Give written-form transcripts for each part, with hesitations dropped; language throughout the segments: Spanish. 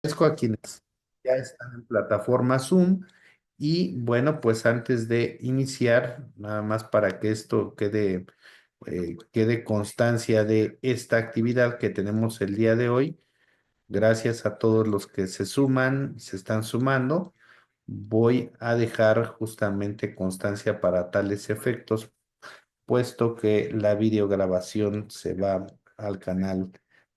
Agradezco a quienes ya están en plataforma Zoom y bueno, pues antes de iniciar, nada más para que esto quede constancia de esta actividad que tenemos el día de hoy, gracias a todos los que se suman, se están sumando, voy a dejar justamente constancia para tales efectos puesto que la videograbación se va al canal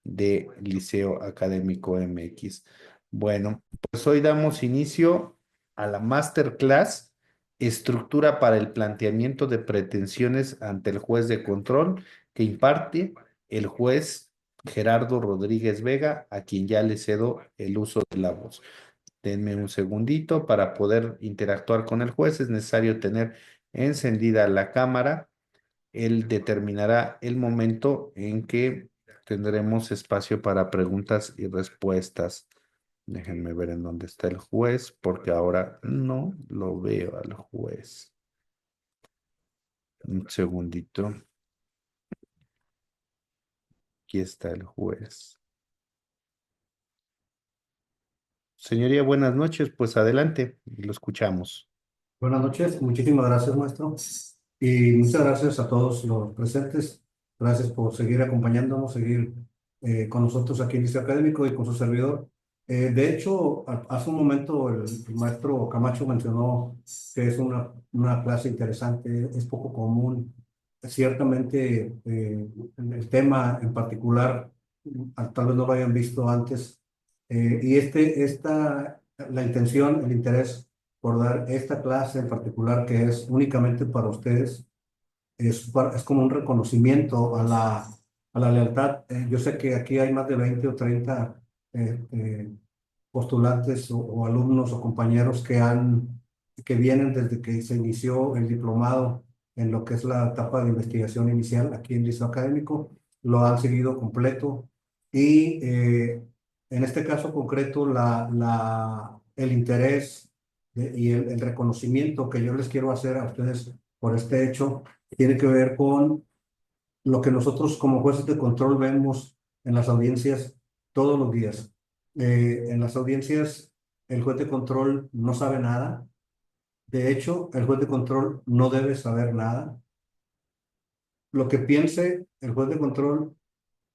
de Liceo Académico MX. Bueno, pues hoy damos inicio a la masterclass Estructura para el planteamiento de pretensiones ante el juez de control que imparte el juez Gerardo Rodríguez Vega, a quien ya le cedo el uso de la voz. Denme un segundito para poder interactuar con el juez. Es necesario tener encendida la cámara. Él determinará el momento en que tendremos espacio para preguntas y respuestas. Déjenme ver en dónde está el juez, porque ahora no lo veo al juez. Un segundito. Aquí está el juez. Señoría, buenas noches. Pues adelante, lo escuchamos. Buenas noches, muchísimas gracias, maestro. Y muchas gracias a todos los presentes. Gracias por seguir acompañándonos, seguir con nosotros aquí en Liceo Académico y con su servidor. De hecho, hace un momento el maestro Camacho mencionó que es una clase interesante, es poco común. Ciertamente, el tema en particular, tal vez no lo hayan visto antes. La intención, el interés por dar esta clase en particular que es únicamente para ustedes. Es como un reconocimiento a la lealtad. Yo sé que aquí hay más de 20 o 30 eh, eh, postulantes o alumnos o compañeros que vienen desde que se inició el diplomado en lo que es la etapa de investigación inicial aquí en Liceo Académico, lo han seguido completo y en este caso concreto el interés y el reconocimiento que yo les quiero hacer a ustedes por este hecho tiene que ver con lo que nosotros como jueces de control vemos en las audiencias todos los días. En las audiencias, el juez de control no sabe nada. De hecho, el juez de control no debe saber nada. Lo que piense el juez de control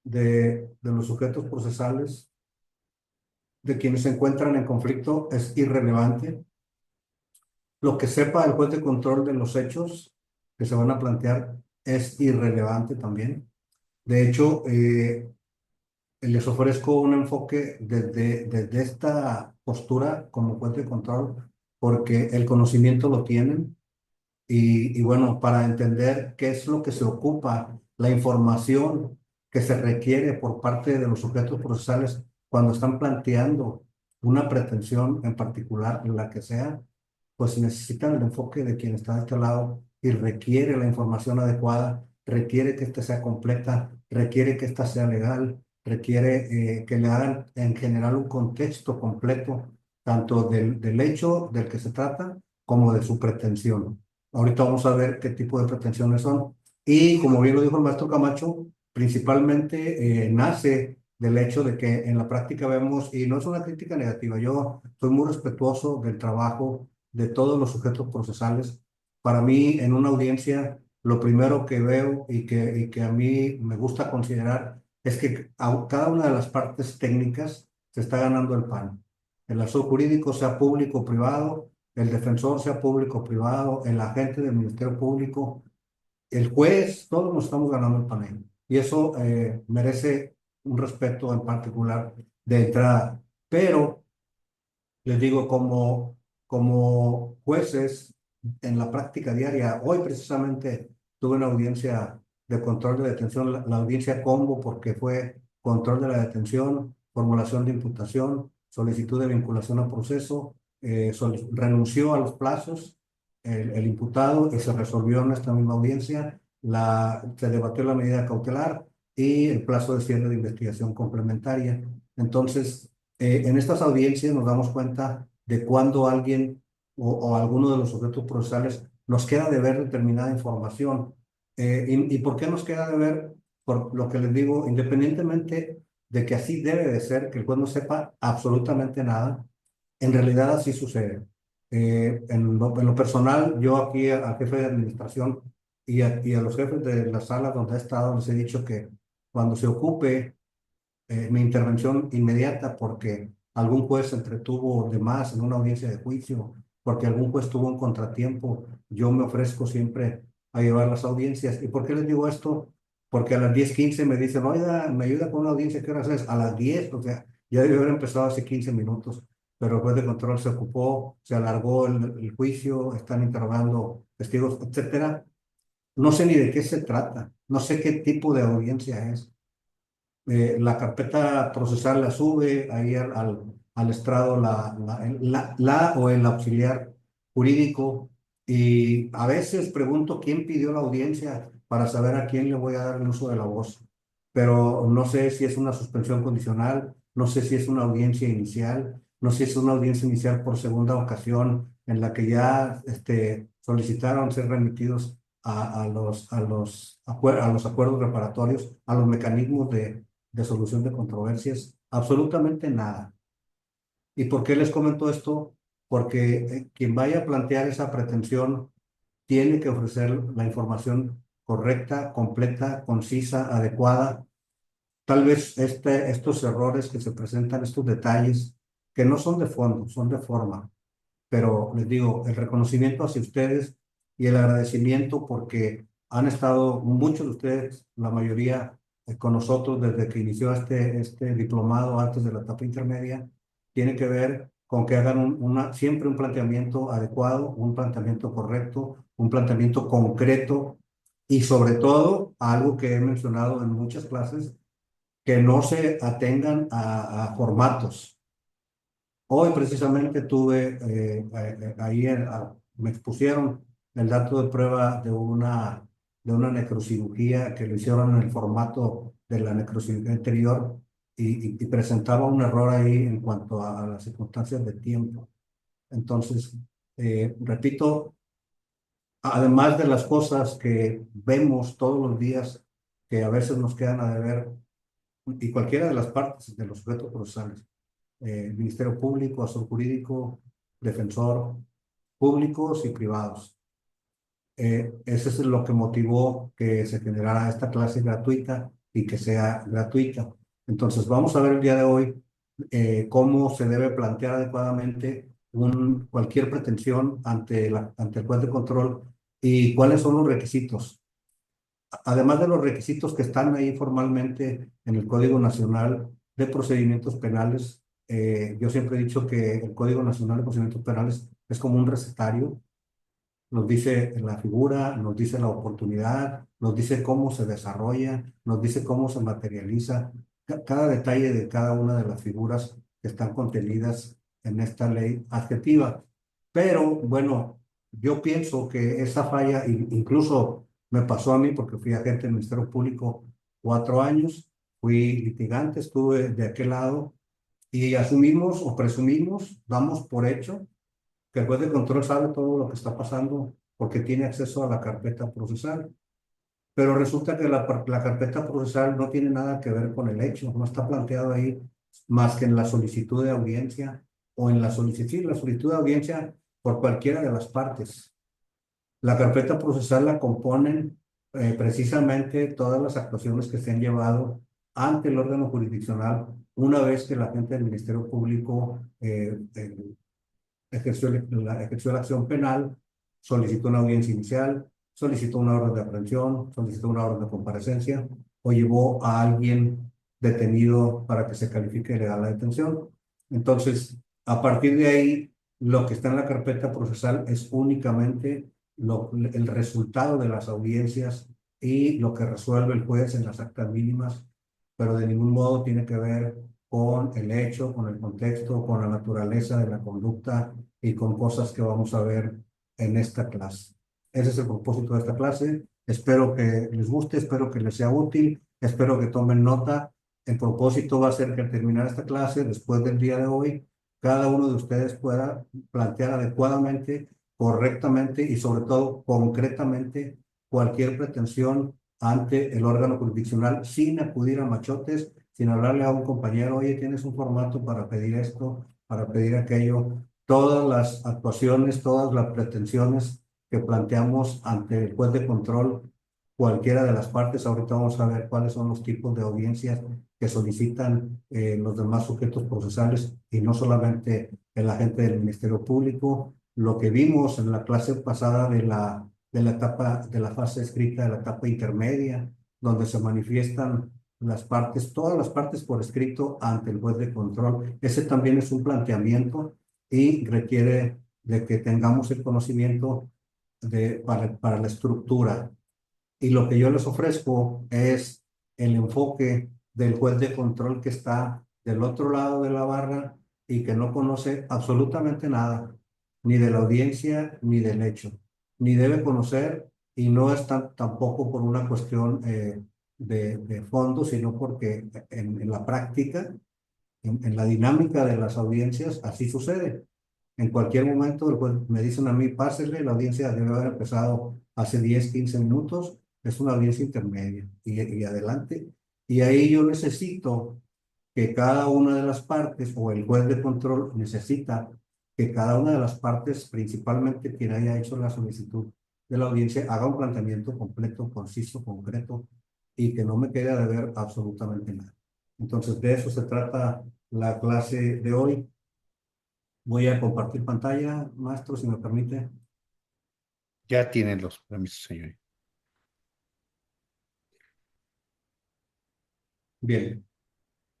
de los sujetos procesales, de quienes se encuentran en conflicto, es irrelevante. Lo que sepa el juez de control de los hechos que se van a plantear es irrelevante también. De hecho, les ofrezco un enfoque desde esta postura como juez de control, porque el conocimiento lo tienen y bueno, para entender qué es lo que se ocupa, la información que se requiere por parte de los sujetos procesales cuando están planteando una pretensión en particular, la que sea, pues necesitan el enfoque de quien está de este lado y requiere la información adecuada, requiere que ésta sea completa, requiere que ésta sea legal, requiere que le hagan en general un contexto completo, tanto del hecho del que se trata como de su pretensión. Ahorita vamos a ver qué tipo de pretensiones son. Y como bien lo dijo el maestro Camacho, principalmente nace del hecho de que en la práctica vemos, y no es una crítica negativa, yo soy muy respetuoso del trabajo de todos los sujetos procesales. Para mí, en una audiencia, lo primero que veo y que a mí me gusta considerar es que cada una de las partes técnicas se está ganando el pan. El asesor jurídico, sea público o privado, el defensor, sea público o privado, el agente del Ministerio Público, el juez, todos nos estamos ganando el panel. Y eso merece un respeto en particular de entrada. Pero les digo, como jueces en la práctica diaria, hoy precisamente tuve una audiencia de control de detención, la audiencia combo, porque fue control de la detención, formulación de imputación, solicitud de vinculación a proceso, renunció a los plazos el imputado y se resolvió en esta misma audiencia, se debatió la medida cautelar y el plazo de cierre de investigación complementaria. Entonces, en estas audiencias nos damos cuenta de cuando alguien o alguno de los sujetos procesales nos queda de ver determinada información. ¿Y por qué nos queda de ver? Por lo que les digo, independientemente de que así debe de ser, que el juez no sepa absolutamente nada. En realidad así sucede. En lo personal, yo aquí al jefe de administración y a los jefes de las salas donde he estado les he dicho que cuando se ocupe mi intervención inmediata porque algún juez se entretuvo de más en una audiencia de juicio, porque algún juez tuvo un contratiempo, yo me ofrezco siempre a llevar las audiencias. ¿Y por qué les digo esto? Porque a las 10:15 me dicen, oiga, me ayuda con una audiencia, ¿qué horas es? A las 10, o sea, ya debió haber empezado hace 15 minutos, pero el juez de control se ocupó, se alargó el juicio, están interrogando testigos, etcétera. No sé ni de qué se trata, no sé qué tipo de audiencia es. La carpeta procesal la sube ahí al estrado la o el auxiliar jurídico y a veces pregunto quién pidió la audiencia para saber a quién le voy a dar el uso de la voz, pero no sé si es una suspensión condicional, no sé si es una audiencia inicial, no sé si es una audiencia inicial por segunda ocasión en la que ya solicitaron ser remitidos a los acuerdos reparatorios, a los mecanismos de solución de controversias, absolutamente nada. ¿Y por qué les comento esto? Porque quien vaya a plantear esa pretensión tiene que ofrecer la información correcta, completa, concisa, adecuada. Tal vez estos errores que se presentan, estos detalles, que no son de fondo, son de forma, pero les digo, el reconocimiento hacia ustedes y el agradecimiento porque han estado muchos de ustedes, la mayoría, con nosotros desde que inició este diplomado antes de la etapa intermedia, tiene que ver con que hagan siempre un planteamiento adecuado, un planteamiento correcto, un planteamiento concreto y sobre todo, algo que he mencionado en muchas clases, que no se atengan a formatos. Hoy precisamente tuve ahí, me expusieron el dato de prueba de una necrocirugía que lo hicieron en el formato de la necrocirugía anterior y presentaba un error ahí en cuanto a las circunstancias de tiempo. Entonces, repito, además de las cosas que vemos todos los días que a veces nos quedan a deber, y cualquiera de las partes de los sujetos procesales, Ministerio Público, Asesor Jurídico, Defensor, públicos y privados. Ese es lo que motivó que se generara esta clase gratuita y que sea gratuita. Entonces, vamos a ver el día de hoy cómo se debe plantear adecuadamente cualquier pretensión ante el juez de control y cuáles son los requisitos. Además de los requisitos que están ahí formalmente en el Código Nacional de Procedimientos Penales, yo siempre he dicho que el Código Nacional de Procedimientos Penales es como un recetario, nos dice la figura, nos dice la oportunidad, nos dice cómo se desarrolla, nos dice cómo se materializa cada detalle de cada una de las figuras que están contenidas en esta ley adjetiva. Pero bueno, yo pienso que esa falla, incluso me pasó a mí porque fui agente del Ministerio Público 4 años, fui litigante, estuve de aquel lado y asumimos o presumimos, damos por hecho que el juez de control sabe todo lo que está pasando porque tiene acceso a la carpeta procesal. Pero resulta que la carpeta procesal no tiene nada que ver con el hecho, no está planteado ahí más que en la solicitud de audiencia o en la solicitud de audiencia por cualquiera de las partes. La carpeta procesal la componen precisamente todas las actuaciones que se han llevado ante el órgano jurisdiccional una vez que la gente del Ministerio Público ejerció la acción penal, solicitó una audiencia inicial, solicitó una orden de aprehensión, solicitó una orden de comparecencia o llevó a alguien detenido para que se califique legal la detención. Entonces, a partir de ahí, lo que está en la carpeta procesal es únicamente el resultado de las audiencias y lo que resuelve el juez en las actas mínimas, pero de ningún modo tiene que ver con el hecho, con el contexto, con la naturaleza de la conducta y con cosas que vamos a ver en esta clase. Ese es el propósito de esta clase. Espero que les guste, espero que les sea útil, espero que tomen nota. El propósito va a ser que al terminar esta clase, después del día de hoy, cada uno de ustedes pueda plantear adecuadamente, correctamente y sobre todo concretamente cualquier pretensión ante el órgano jurisdiccional sin acudir a machotes, sin hablarle a un compañero, oye, tienes un formato para pedir esto, para pedir aquello. Todas las actuaciones, todas las pretensiones que planteamos ante el juez de control, cualquiera de las partes, ahorita vamos a ver cuáles son los tipos de audiencias que solicitan los demás sujetos procesales y no solamente el agente del Ministerio Público. Lo que vimos en la clase pasada de la etapa, de la fase escrita, de la etapa intermedia, donde se manifiestan las partes, todas las partes por escrito ante el juez de control. Ese también es un planteamiento y requiere de que tengamos el conocimiento para la estructura. Y lo que yo les ofrezco es el enfoque del juez de control que está del otro lado de la barra y que no conoce absolutamente nada, ni de la audiencia ni del hecho, ni debe conocer y no es tampoco por una cuestión de fondo, sino porque en la práctica, en la dinámica de las audiencias, así sucede. En cualquier momento, me dicen a mí, pásele, la audiencia debe haber empezado hace 10 15 minutos, es una audiencia intermedia y adelante. Y ahí yo necesito que cada una de las partes, o el juez de control necesita que cada una de las partes, principalmente quien haya hecho la solicitud de la audiencia, haga un planteamiento completo, conciso, concreto, y que no me quede a deber absolutamente nada. Entonces, de eso se trata la clase de hoy. Voy a compartir pantalla, maestro, si me permite. Ya tienen los permisos, señor. Bien,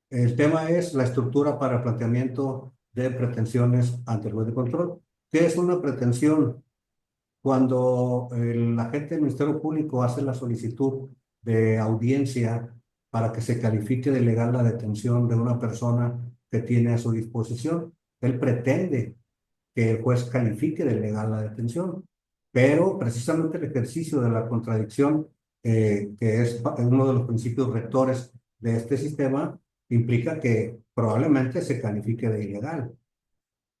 el tema es la estructura para planteamiento de pretensiones ante el juez de control. ¿Qué es una pretensión? Cuando el agente del Ministerio Público hace la solicitud de audiencia para que se califique de legal la detención de una persona que tiene a su disposición, él pretende que el juez califique de legal la detención, pero precisamente el ejercicio de la contradicción, que es uno de los principios rectores de este sistema, implica que probablemente se califique de ilegal.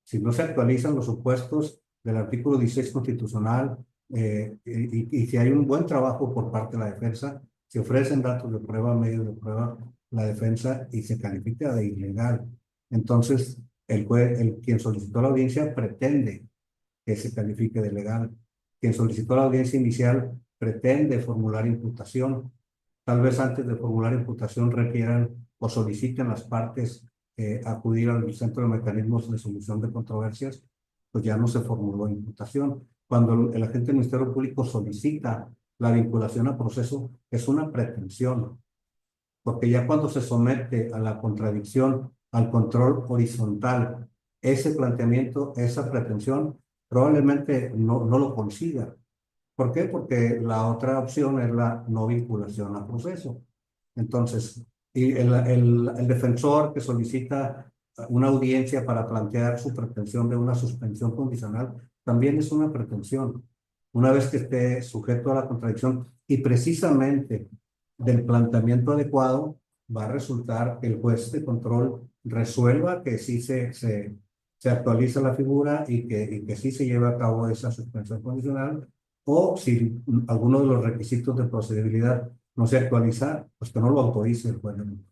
Si no se actualizan los supuestos del artículo 16 constitucional y si hay un buen trabajo por parte de la defensa, se ofrecen datos de prueba, medios de prueba, la defensa y se califica de ilegal. Entonces, quien solicitó la audiencia pretende que se califique de legal. Quien solicitó la audiencia inicial pretende formular imputación. Tal vez antes de formular imputación requieran o soliciten las partes acudir al Centro de Mecanismos de Solución de Controversias, pues ya no se formuló imputación. Cuando el agente del Ministerio Público solicita la vinculación a proceso, es una pretensión, porque ya cuando se somete a la contradicción, al control horizontal, ese planteamiento, esa pretensión, probablemente no lo consiga. ¿Por qué? Porque la otra opción es la no vinculación a proceso. Entonces, y el defensor que solicita una audiencia para plantear su pretensión de una suspensión condicional, también es una pretensión, una vez que esté sujeto a la contradicción y precisamente del planteamiento adecuado, va a resultar que el juez de control resuelva que sí se actualiza la figura y que sí se lleva a cabo esa suspensión condicional, o si alguno de los requisitos de procedibilidad no se actualiza, pues que no lo autorice el juez de control.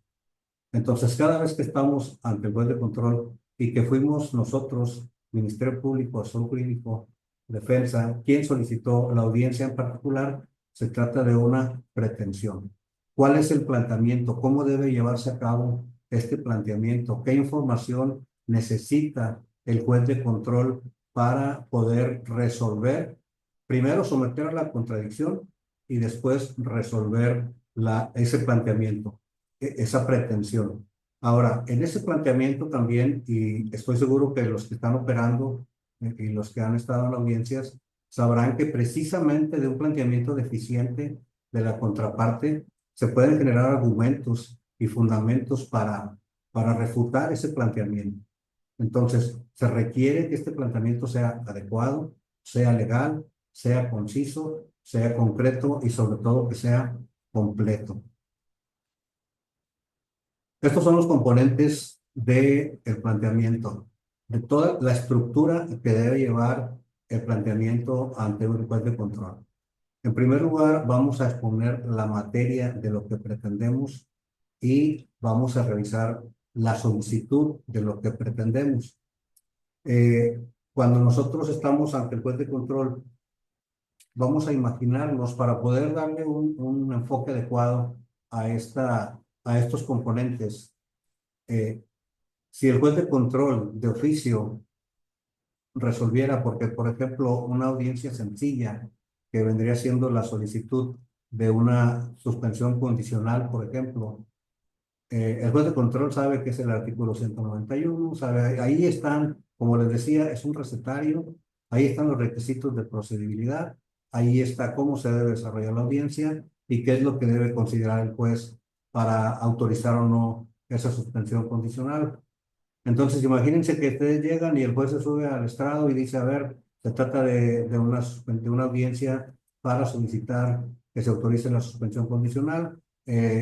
Entonces, cada vez que estamos ante el juez de control y que fuimos nosotros, Ministerio Público, Asesor Jurídico, Defensa, quien solicitó la audiencia en particular, se trata de una pretensión. ¿Cuál es el planteamiento? ¿Cómo debe llevarse a cabo este planteamiento? ¿Qué información necesita el juez de control para poder resolver? Primero someter a la contradicción y después resolver ese planteamiento, esa pretensión. Ahora, en ese planteamiento también, y estoy seguro que los que están operando y los que han estado en audiencias sabrán que precisamente de un planteamiento deficiente de la contraparte se pueden generar argumentos y fundamentos para refutar ese planteamiento. Entonces, se requiere que este planteamiento sea adecuado, sea legal, sea conciso, sea concreto y sobre todo que sea completo. Estos son los componentes del planteamiento, de toda la estructura que debe llevar el planteamiento ante un juez de control. En primer lugar, vamos a exponer la materia de lo que pretendemos y vamos a revisar la solicitud de lo que pretendemos. Eh, Cuando nosotros estamos ante el juez de control, vamos a imaginarnos para poder darle un enfoque adecuado a estos componentes. eh, si el juez de control de oficio resolviera, porque por ejemplo, una audiencia sencilla que vendría siendo la solicitud de una suspensión condicional, por ejemplo, el juez de control sabe que es el artículo 191, sabe, ahí están, como les decía, es un recetario, ahí están los requisitos de procedibilidad, ahí está cómo se debe desarrollar la audiencia y qué es lo que debe considerar el juez para autorizar o no esa suspensión condicional. Entonces, imagínense que ustedes llegan y el juez se sube al estrado y dice, a ver, se trata de una audiencia para solicitar que se autorice la suspensión condicional.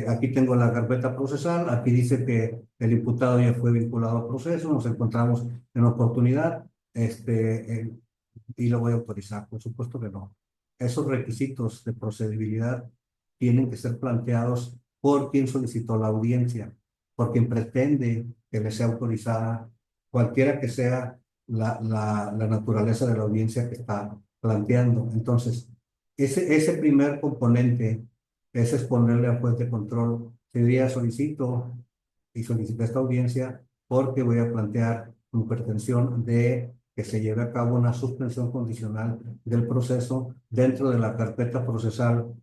Aquí tengo la carpeta procesal, aquí dice que el imputado ya fue vinculado al proceso, nos encontramos en oportunidad, y lo voy a autorizar. Por supuesto que no. Esos requisitos de procedibilidad tienen que ser planteados por quien solicitó la audiencia, por quien pretende que le sea autorizada, cualquiera que sea la naturaleza de la audiencia que está planteando. Entonces, ese primer componente es exponerle al juez de control, se diría solicito y solicité esta audiencia porque voy a plantear mi pretensión de que se lleve a cabo una suspensión condicional del proceso dentro de la carpeta procesal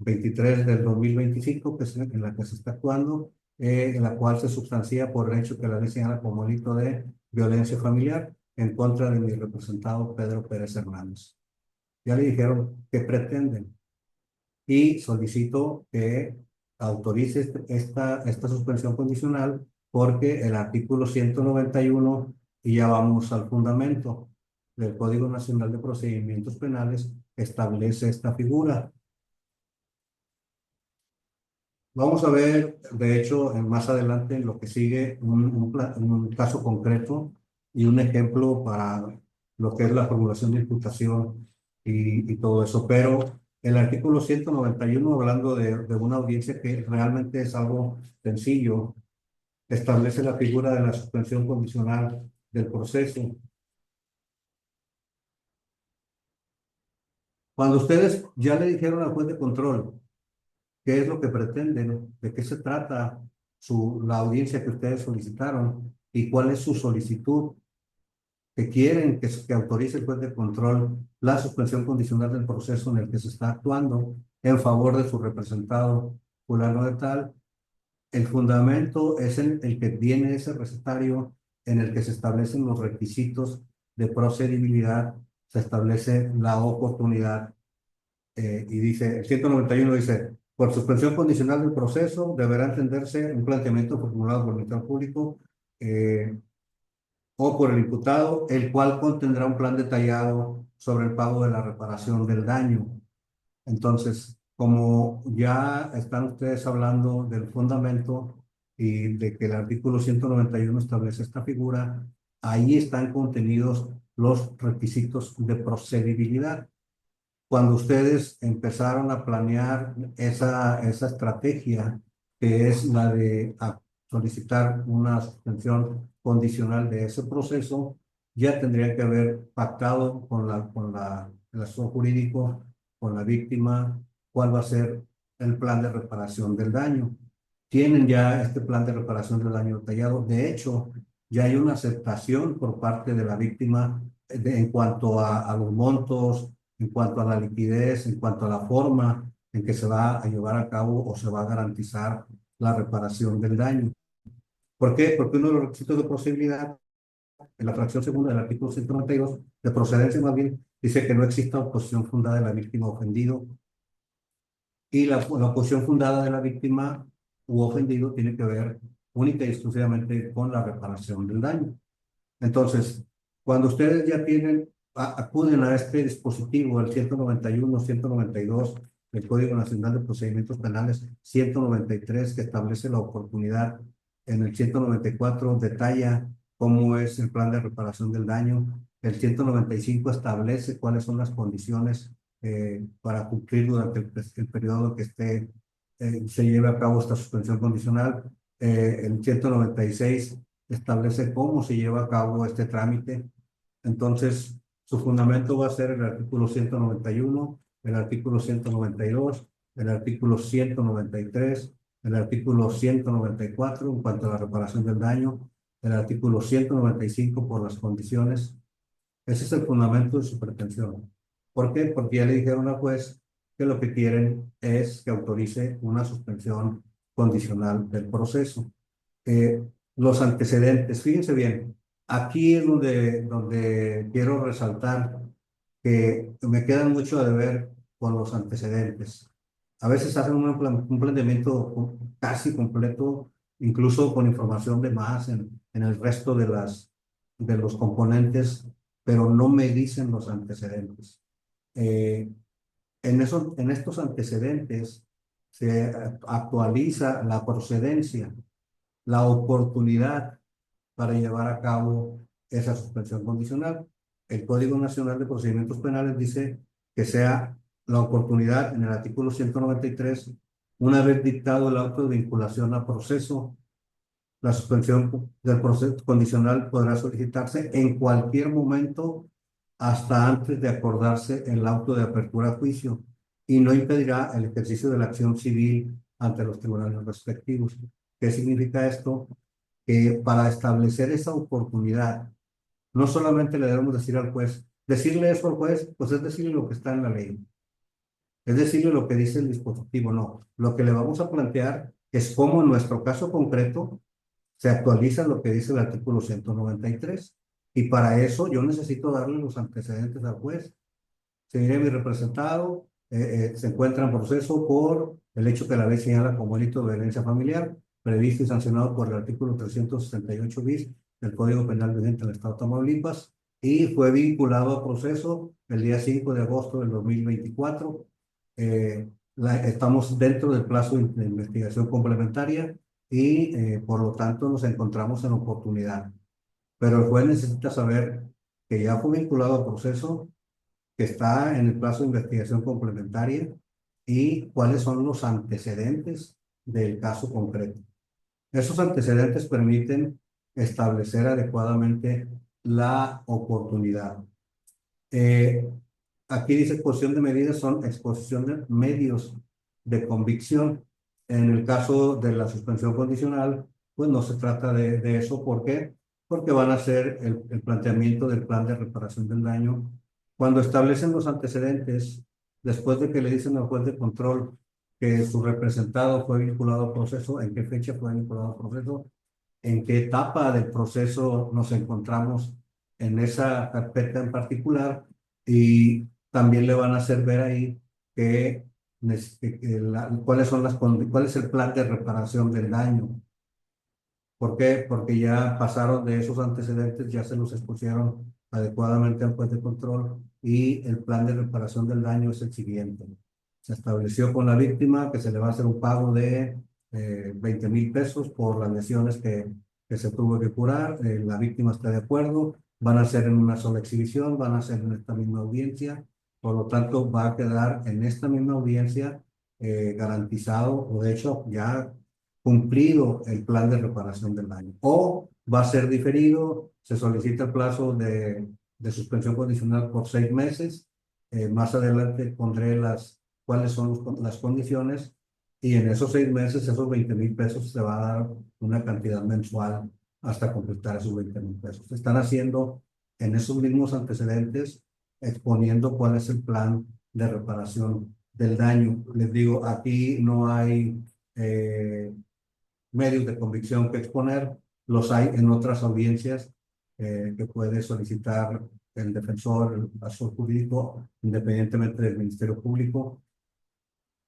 23 del 2025, que es en la que se está actuando, en la cual se sustancia por el hecho que la ley señala como delito de violencia familiar en contra de mi representado Pedro Pérez Hernández. Ya le dijeron qué pretenden y solicito que autorice esta suspensión condicional porque el artículo 191, y ya vamos al fundamento del Código Nacional de Procedimientos Penales, establece esta figura. Vamos a ver, de hecho, más adelante en lo que sigue, un caso concreto y un ejemplo para lo que es la formulación de imputación y todo eso. Pero el artículo 191, hablando de una audiencia que realmente es algo sencillo, establece la figura de la suspensión condicional del proceso. Cuando ustedes ya le dijeron al juez de control qué es lo que pretenden, de qué se trata la audiencia que ustedes solicitaron y cuál es su solicitud, que quieren que autorice el juez de control la suspensión condicional del proceso en el que se está actuando en favor de su representado fulano de tal. El fundamento es el que tiene ese recetario en el que se establecen los requisitos de procedibilidad, se establece la oportunidad, y dice, el 191 dice, por suspensión condicional del proceso deberá entenderse un planteamiento formulado por el Ministerio Público, o por el imputado, el cual contendrá un plan detallado sobre el pago de la reparación del daño. Entonces, como ya están ustedes hablando del fundamento y de que el artículo 191 establece esta figura, ahí están contenidos los requisitos de procedibilidad. Cuando ustedes empezaron a planear esa estrategia, que es la de solicitar una suspensión condicional de ese proceso, ya tendrían que haber pactado el asesor jurídico, con la víctima, cuál va a ser el plan de reparación del daño. Tienen ya este plan de reparación del daño detallado. De hecho, ya hay una aceptación por parte de la víctima en cuanto a los montos, en cuanto a la liquidez, en cuanto a la forma en que se va a llevar a cabo o se va a garantizar la reparación del daño. ¿Por qué? Porque uno de los requisitos de posibilidad, en la fracción segunda del artículo 192, de procedencia más bien, dice que no exista oposición fundada de la víctima ofendido, y la oposición fundada de la víctima u ofendido tiene que ver única y exclusivamente con la reparación del daño. Entonces, cuando ustedes ya acuden a este dispositivo, el 191, 192 del Código Nacional de Procedimientos Penales, 193 que establece la oportunidad, en el 194 detalla cómo es el plan de reparación del daño, el 195 establece cuáles son las condiciones para cumplir durante el periodo que esté se lleve a cabo esta suspensión condicional. El 196 establece cómo se lleva a cabo este trámite. Entonces, su fundamento va a ser el artículo 191, el artículo 192, el artículo 193, el artículo 194 en cuanto a la reparación del daño, el artículo 195 por las condiciones. Ese es el fundamento de su pretensión. ¿Por qué? Porque ya le dijeron al juez que lo que quieren es que autorice una suspensión condicional del proceso. Eh, los antecedentes, fíjense bien, aquí es donde quiero resaltar que me quedan mucho a deber con los antecedentes. A veces hacen un planteamiento casi completo, incluso con información de más en el resto de los componentes, pero no me dicen los antecedentes. Eh, en estos antecedentes se actualiza la procedencia, la oportunidad para llevar a cabo esa suspensión condicional. El Código Nacional de Procedimientos Penales dice que sea la oportunidad en el artículo 193, una vez dictado el auto de vinculación a proceso, la suspensión del proceso condicional podrá solicitarse en cualquier momento hasta antes de acordarse el auto de apertura a juicio y no impedirá el ejercicio de la acción civil ante los tribunales respectivos. ¿Qué significa esto? Que para establecer esa oportunidad, no solamente le debemos decir al juez, decirle eso al juez, pues es decirle lo que está en la ley, es decirle lo que dice el dispositivo, no. Lo que le vamos a plantear es cómo en nuestro caso concreto se actualiza lo que dice el artículo 193. Y para eso yo necesito darle los antecedentes al juez. Se diré mi representado, se encuentra en proceso por el hecho que la ley señala como delito de violencia familiar, previsto y sancionado por el artículo 368 bis del Código Penal vigente en el Estado de Tamaulipas, y fue vinculado a proceso el día 5 de agosto del 2024. Estamos dentro del plazo de investigación complementaria y por lo tanto nos encontramos en oportunidad. Pero el juez necesita saber que ya fue vinculado a proceso, que está en el plazo de investigación complementaria y cuáles son los antecedentes del caso concreto. Esos antecedentes permiten establecer adecuadamente la oportunidad. Eh, Aquí dice exposición de medidas, son exposición de medios de convicción. En el caso de la suspensión condicional, pues no se trata de eso. ¿Por qué? Porque van a hacer el planteamiento del plan de reparación del daño. Cuando establecen los antecedentes, después de que le dicen al juez de control que su representado fue vinculado al proceso, en qué fecha fue vinculado al proceso, en qué etapa del proceso nos encontramos en esa carpeta en particular, y también le van a hacer ver ahí que, cuáles son cuál es el plan de reparación del daño. ¿Por qué? Porque ya pasaron de esos antecedentes, ya se los expusieron adecuadamente al juez de control y el plan de reparación del daño es el siguiente. Se estableció con la víctima que se le va a hacer un pago de 20,000 pesos por las lesiones que se tuvo que curar. La víctima está de acuerdo, van a ser en una sola exhibición, van a ser en esta misma audiencia, por lo tanto va a quedar en esta misma audiencia garantizado, o de hecho ya cumplido el plan de reparación del daño. O va a ser diferido, se solicita el plazo de suspensión condicional por 6 meses. Más adelante pondré cuáles son las condiciones, y en esos 6 meses, esos 20,000 pesos, se va a dar una cantidad mensual hasta completar esos 20,000 pesos. Están haciendo en esos mismos antecedentes, exponiendo cuál es el plan de reparación del daño. Les digo, aquí no hay medios de convicción que exponer, los hay en otras audiencias que puede solicitar el defensor, el asesor jurídico, independientemente del Ministerio Público.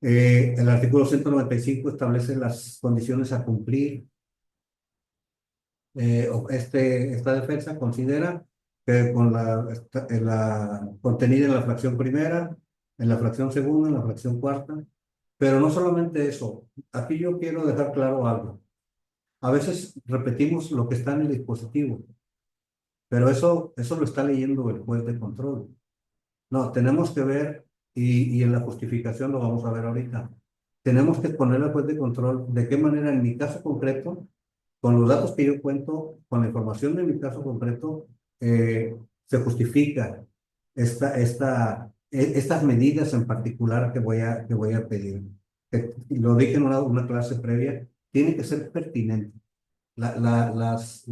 El artículo 195 establece las condiciones a cumplir. Esta defensa considera que con la contenida en la fracción primera, en la fracción segunda, en la fracción cuarta, pero no solamente eso, aquí yo quiero dejar claro algo. A veces repetimos lo que está en el dispositivo, pero eso lo está leyendo el juez de control. No, tenemos que ver, y en la justificación lo vamos a ver ahorita, tenemos que exponerle al juez de control de qué manera en mi caso concreto, con los datos que yo cuento, con la información de mi caso concreto, se justifica estas medidas en particular que voy a pedir. Lo dije en una clase previa, tiene que ser pertinente. Las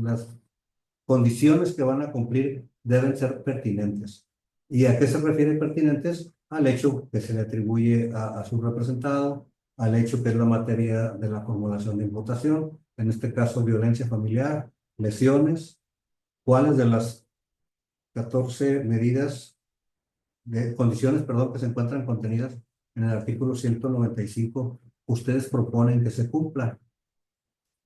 condiciones que van a cumplir deben ser pertinentes. ¿Y a qué se refiere pertinentes? Al hecho que se le atribuye a su representado, al hecho que es la materia de la formulación de imputación, en este caso violencia familiar, lesiones, cuáles de las 14 medidas, de condiciones, perdón, que se encuentran contenidas en el artículo 195, ustedes proponen que se cumplan.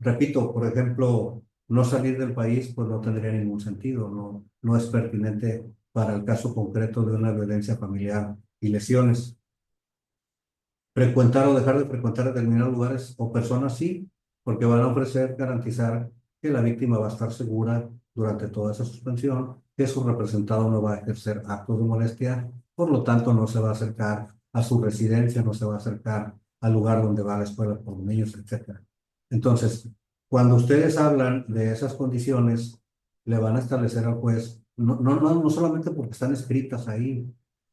Repito, por ejemplo, no salir del país, pues no tendría ningún sentido, no es pertinente para el caso concreto de una violencia familiar y lesiones. Frecuentar o dejar de frecuentar determinados lugares o personas sí, porque van a ofrecer garantizar que la víctima va a estar segura durante toda esa suspensión, que su representado no va a ejercer actos de molestia, por lo tanto no se va a acercar a su residencia, no se va a acercar al lugar donde va a la escuela por los niños, etcétera. Entonces, cuando ustedes hablan de esas condiciones, le van a establecer al juez, no solamente porque están escritas ahí,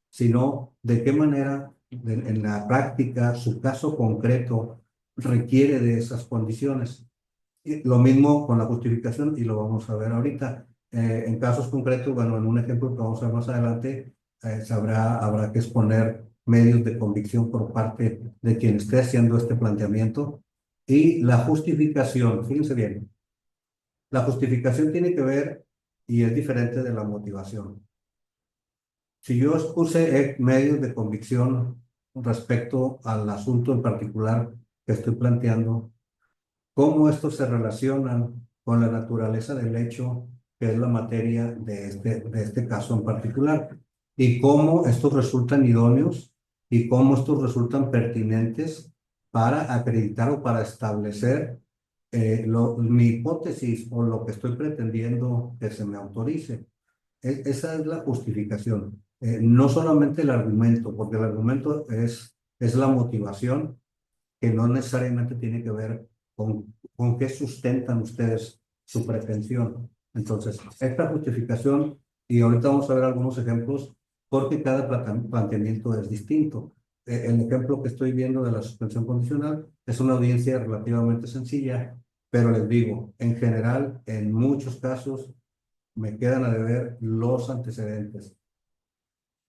sino de qué manera en la práctica su caso concreto requiere de esas condiciones. Y lo mismo con la justificación y lo vamos a ver ahorita. En casos concretos, bueno, en un ejemplo que vamos a ver más adelante, habrá que exponer medios de convicción por parte de quien esté haciendo este planteamiento. Y la justificación, fíjense bien, la justificación tiene que ver y es diferente de la motivación. Si yo expuse medios de convicción respecto al asunto en particular que estoy planteando, cómo estos se relacionan con la naturaleza del hecho, que es la materia de este caso en particular, y cómo estos resultan idóneos y cómo estos resultan pertinentes para acreditar o para establecer mi hipótesis o lo que estoy pretendiendo que se me autorice. Esa es la justificación. No solamente el argumento, porque el argumento es la motivación que no necesariamente tiene que ver con qué sustentan ustedes su pretensión. Entonces, esta justificación, y ahorita vamos a ver algunos ejemplos, porque cada planteamiento es distinto. El ejemplo que estoy viendo de la suspensión condicional es una audiencia relativamente sencilla, pero les digo, en general, en muchos casos, me quedan a deber los antecedentes.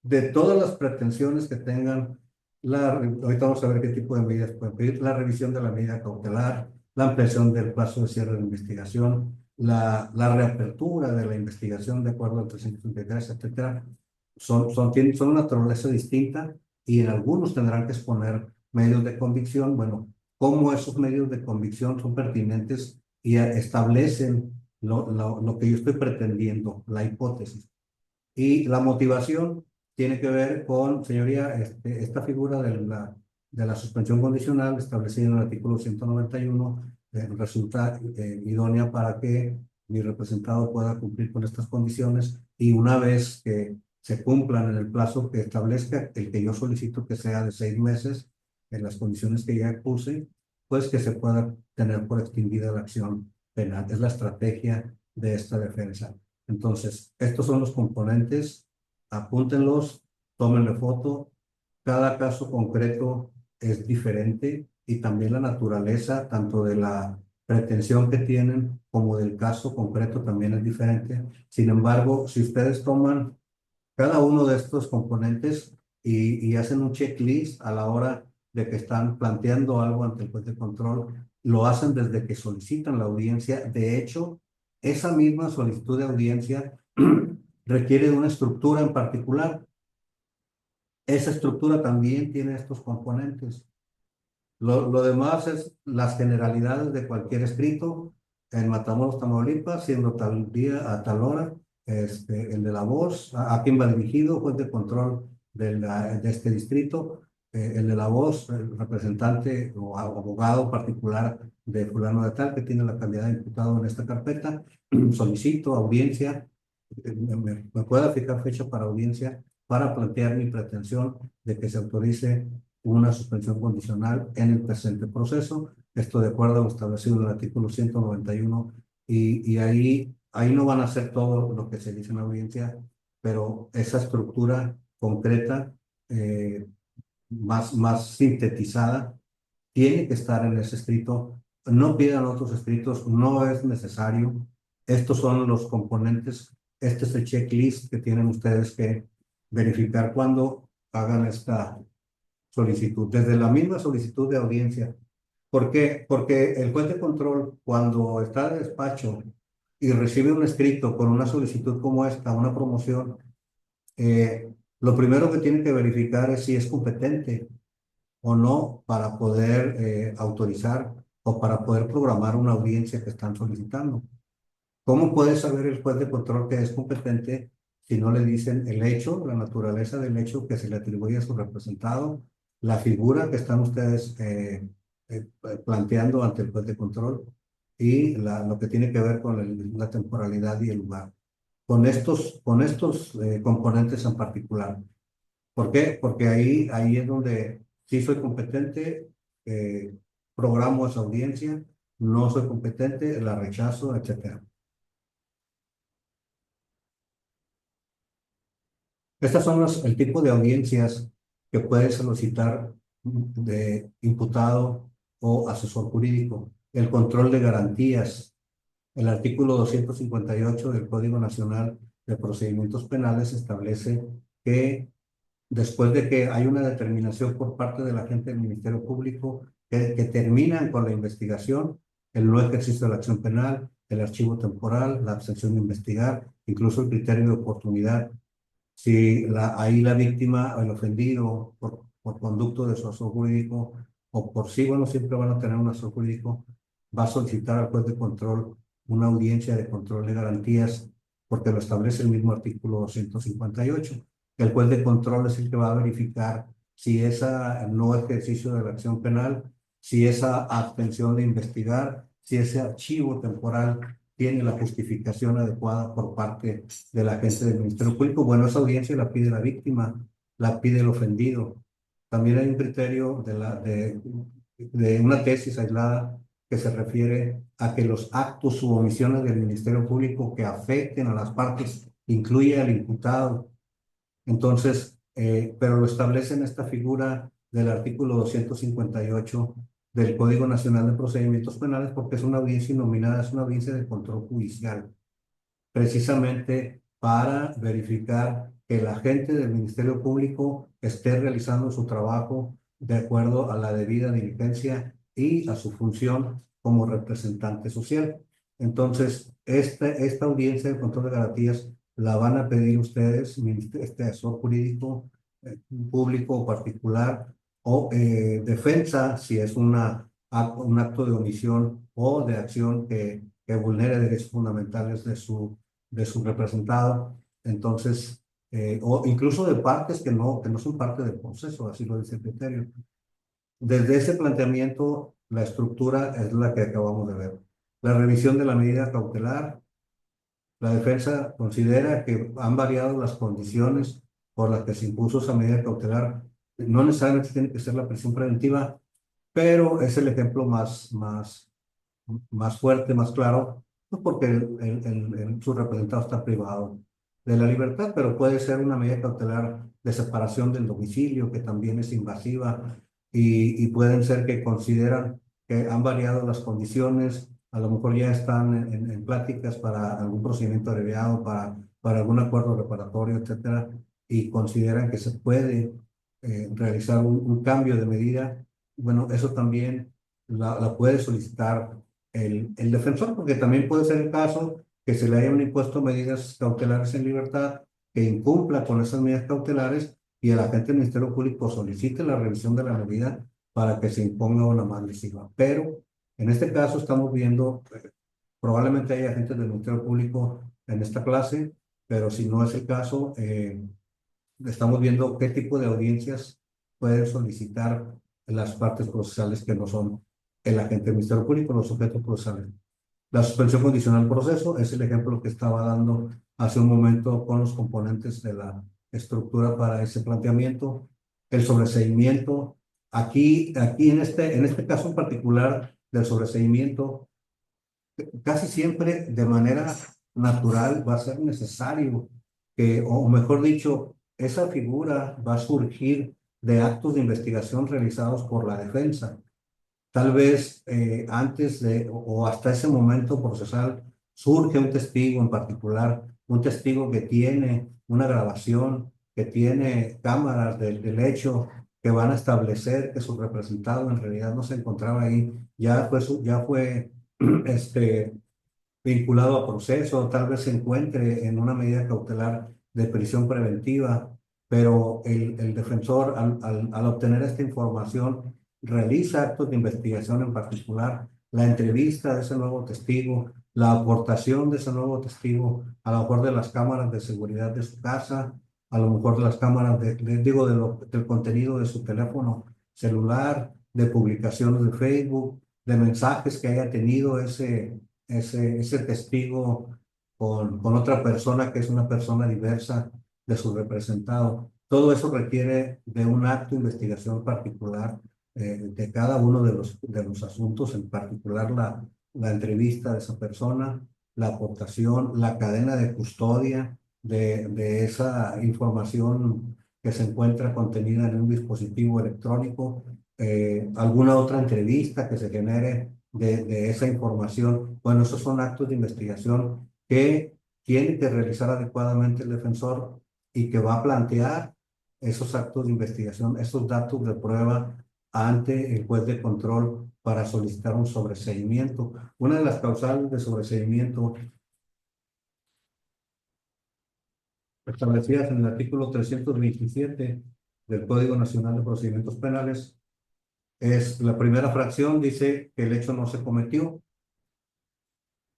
De todas las pretensiones que tengan, ahorita vamos a ver qué tipo de medidas pueden pedir, la revisión de la medida cautelar, la ampliación del plazo de cierre de investigación, la reapertura de la investigación de acuerdo al 333, etcétera, son una naturaleza distinta y en algunos tendrán que exponer medios de convicción. Bueno, cómo esos medios de convicción son pertinentes y establecen lo que yo estoy pretendiendo, la hipótesis. Y la motivación tiene que ver con, señoría, esta figura de la suspensión condicional establecida en el artículo 191 resulta idónea para que mi representado pueda cumplir con estas condiciones y una vez que se cumplan en el plazo que establezca, el que yo solicito que sea de 6 meses, en las condiciones que ya puse, pues que se pueda tener por extinguida la acción penal. Es la estrategia de esta defensa. Entonces, estos son los componentes, apúntenlos, tómenle foto. Cada caso concreto es diferente y también la naturaleza, tanto de la pretensión que tienen como del caso concreto también es diferente. Sin embargo, si ustedes toman cada uno de estos componentes y hacen un checklist a la hora de que están planteando algo ante el juez de control, lo hacen desde que solicitan la audiencia. De hecho, esa misma solicitud de audiencia requiere de una estructura en particular. Esa estructura también tiene estos componentes. Lo demás es las generalidades de cualquier escrito en Matamoros, Tamaulipas, siendo tal día a tal hora, el de la voz, a quién va dirigido, juez de control de este distrito, el de la voz, el representante o abogado particular de fulano de tal que tiene la calidad de imputado en esta carpeta, solicito audiencia, me pueda fijar fecha para audiencia para plantear mi pretensión de que se autorice una suspensión condicional en el presente proceso. Esto de acuerdo a lo establecido en el artículo 191 y ahí no van a hacer todo lo que se dice en la audiencia, pero esa estructura concreta, eh, más sintetizada, tiene que estar en ese escrito. No pidan otros escritos, no es necesario. Estos son los componentes, este es el checklist que tienen ustedes que verificar cuando hagan esta solicitud, desde la misma solicitud de audiencia. ¿Por qué? Porque el juez de control, cuando está de despacho y recibe un escrito con una solicitud como esta, una promoción, lo primero que tiene que verificar es si es competente o no para poder autorizar o para poder programar una audiencia que están solicitando. ¿Cómo puede saber el juez de control que es competente si no le dicen el hecho, la naturaleza del hecho que se le atribuye a su representado, la figura que están ustedes planteando ante el juez de control y lo que tiene que ver con la temporalidad y el lugar? Con estos componentes en particular. ¿Por qué? Porque ahí es donde sí soy competente, eh, programo esa audiencia, no soy competente, la rechazo, etcétera. Estas son el tipo de audiencias que puede solicitar de imputado o asesor jurídico. El control de garantías. El artículo 258 del Código Nacional de Procedimientos Penales establece que después de que hay una determinación por parte del agente del Ministerio Público que terminan con la investigación, el no ejercicio de la acción penal, el archivo temporal, la abstención de investigar, incluso el criterio de oportunidad. Si ahí la víctima o el ofendido por conducto de su asesor jurídico o por sí, bueno, siempre van a tener un asesor jurídico, va a solicitar al juez de control una audiencia de control de garantías porque lo establece el mismo artículo 258. El juez de control es el que va a verificar si esa no ejercicio de la acción penal, si esa abstención de investigar, si ese archivo temporal tiene la justificación adecuada por parte del agente del Ministerio Público. Bueno, esa audiencia la pide la víctima, la pide el ofendido. También hay un criterio de una tesis aislada que se refiere a que los actos u omisiones del Ministerio Público que afecten a las partes incluye al imputado. Entonces, pero lo establece en esta figura del artículo 258 del Código Nacional de Procedimientos Penales porque es una audiencia nominada, es una audiencia de control judicial, precisamente para verificar que el agente del Ministerio Público esté realizando su trabajo de acuerdo a la debida diligencia y a su función como representante social. Entonces, esta audiencia de control de garantías la van a pedir ustedes, este asesor jurídico público o particular, o defensa, si es un acto de omisión o de acción que vulnere derechos fundamentales de su representado. Entonces, o incluso de partes que no son parte del proceso, así lo dice el criterio. Desde ese planteamiento, la estructura es la que acabamos de ver. La revisión de la medida cautelar. La defensa considera que han variado las condiciones por las que se impuso esa medida cautelar. No necesariamente tiene que ser la prisión preventiva, pero es el ejemplo más fuerte, más claro, pues porque su representado está privado de la libertad, pero puede ser una medida cautelar de separación del domicilio, que también es invasiva, y pueden ser que consideran que han variado las condiciones, a lo mejor ya están en pláticas para algún procedimiento abreviado, para algún acuerdo reparatorio, etcétera, y consideran que se puede realizar un cambio de medida. Bueno, eso también la puede solicitar el defensor, porque también puede ser el caso que se le hayan impuesto medidas cautelares en libertad, que incumpla con esas medidas cautelares y el agente del Ministerio Público solicite la revisión de la medida para que se imponga una más lesiva. Pero en este caso estamos viendo, probablemente haya agentes del Ministerio Público en esta clase, pero si no es el caso, estamos viendo qué tipo de audiencias pueden solicitar las partes procesales que no son el agente del Ministerio Público, los sujetos procesales. La suspensión condicional del proceso es el ejemplo que estaba dando hace un momento con los componentes de la estructura para ese planteamiento. El sobreseimiento Aquí en este caso en particular del sobreseimiento, casi siempre de manera natural va a ser necesario que, o mejor dicho, esa figura va a surgir de actos de investigación realizados por la defensa. Tal vez antes de o hasta ese momento procesal surge un testigo en particular, un testigo que tiene una grabación, que tiene cámaras del hecho, que van a establecer que su representado en realidad no se encontraba ahí, ya fue este, vinculado a proceso, tal vez se encuentre en una medida cautelar de prisión preventiva, pero el defensor al obtener esta información realiza actos de investigación, en particular la entrevista de ese nuevo testigo, la aportación de ese nuevo testigo, a lo mejor de las cámaras de seguridad de su casa, a lo mejor de las cámaras digo, del contenido de su teléfono celular, de publicaciones de Facebook, de mensajes que haya tenido ese testigo con otra persona que es una persona diversa de su representado. Todo eso requiere de un acto de investigación particular de cada uno de los asuntos, en particular la entrevista de esa persona, la aportación, la cadena de custodia de esa información que se encuentra contenida en un dispositivo electrónico, alguna otra entrevista que se genere de esa información. Bueno, esos son actos de investigación que tiene que realizar adecuadamente el defensor y que va a plantear esos actos de investigación, esos datos de prueba ante el juez de control para solicitar un sobreseimiento. Una de las causales de sobreseimiento establecidas en el artículo 327 del Código Nacional de Procedimientos Penales es la primera fracción, dice que el hecho no se cometió.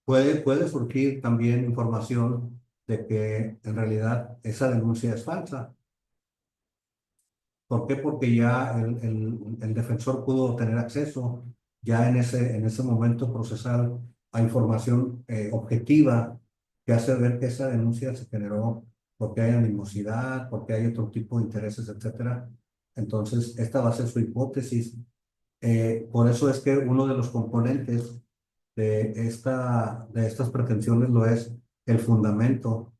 Puede surgir también información de que en realidad esa denuncia es falsa. ¿Por qué? Porque ya el defensor pudo tener acceso ya en ese momento procesal a información objetiva que hace ver que esa denuncia se generó porque hay animosidad, porque hay otro tipo de intereses, etcétera. Entonces, esta va a ser su hipótesis. Por eso es que uno de los componentes de estas pretensiones lo es el fundamento,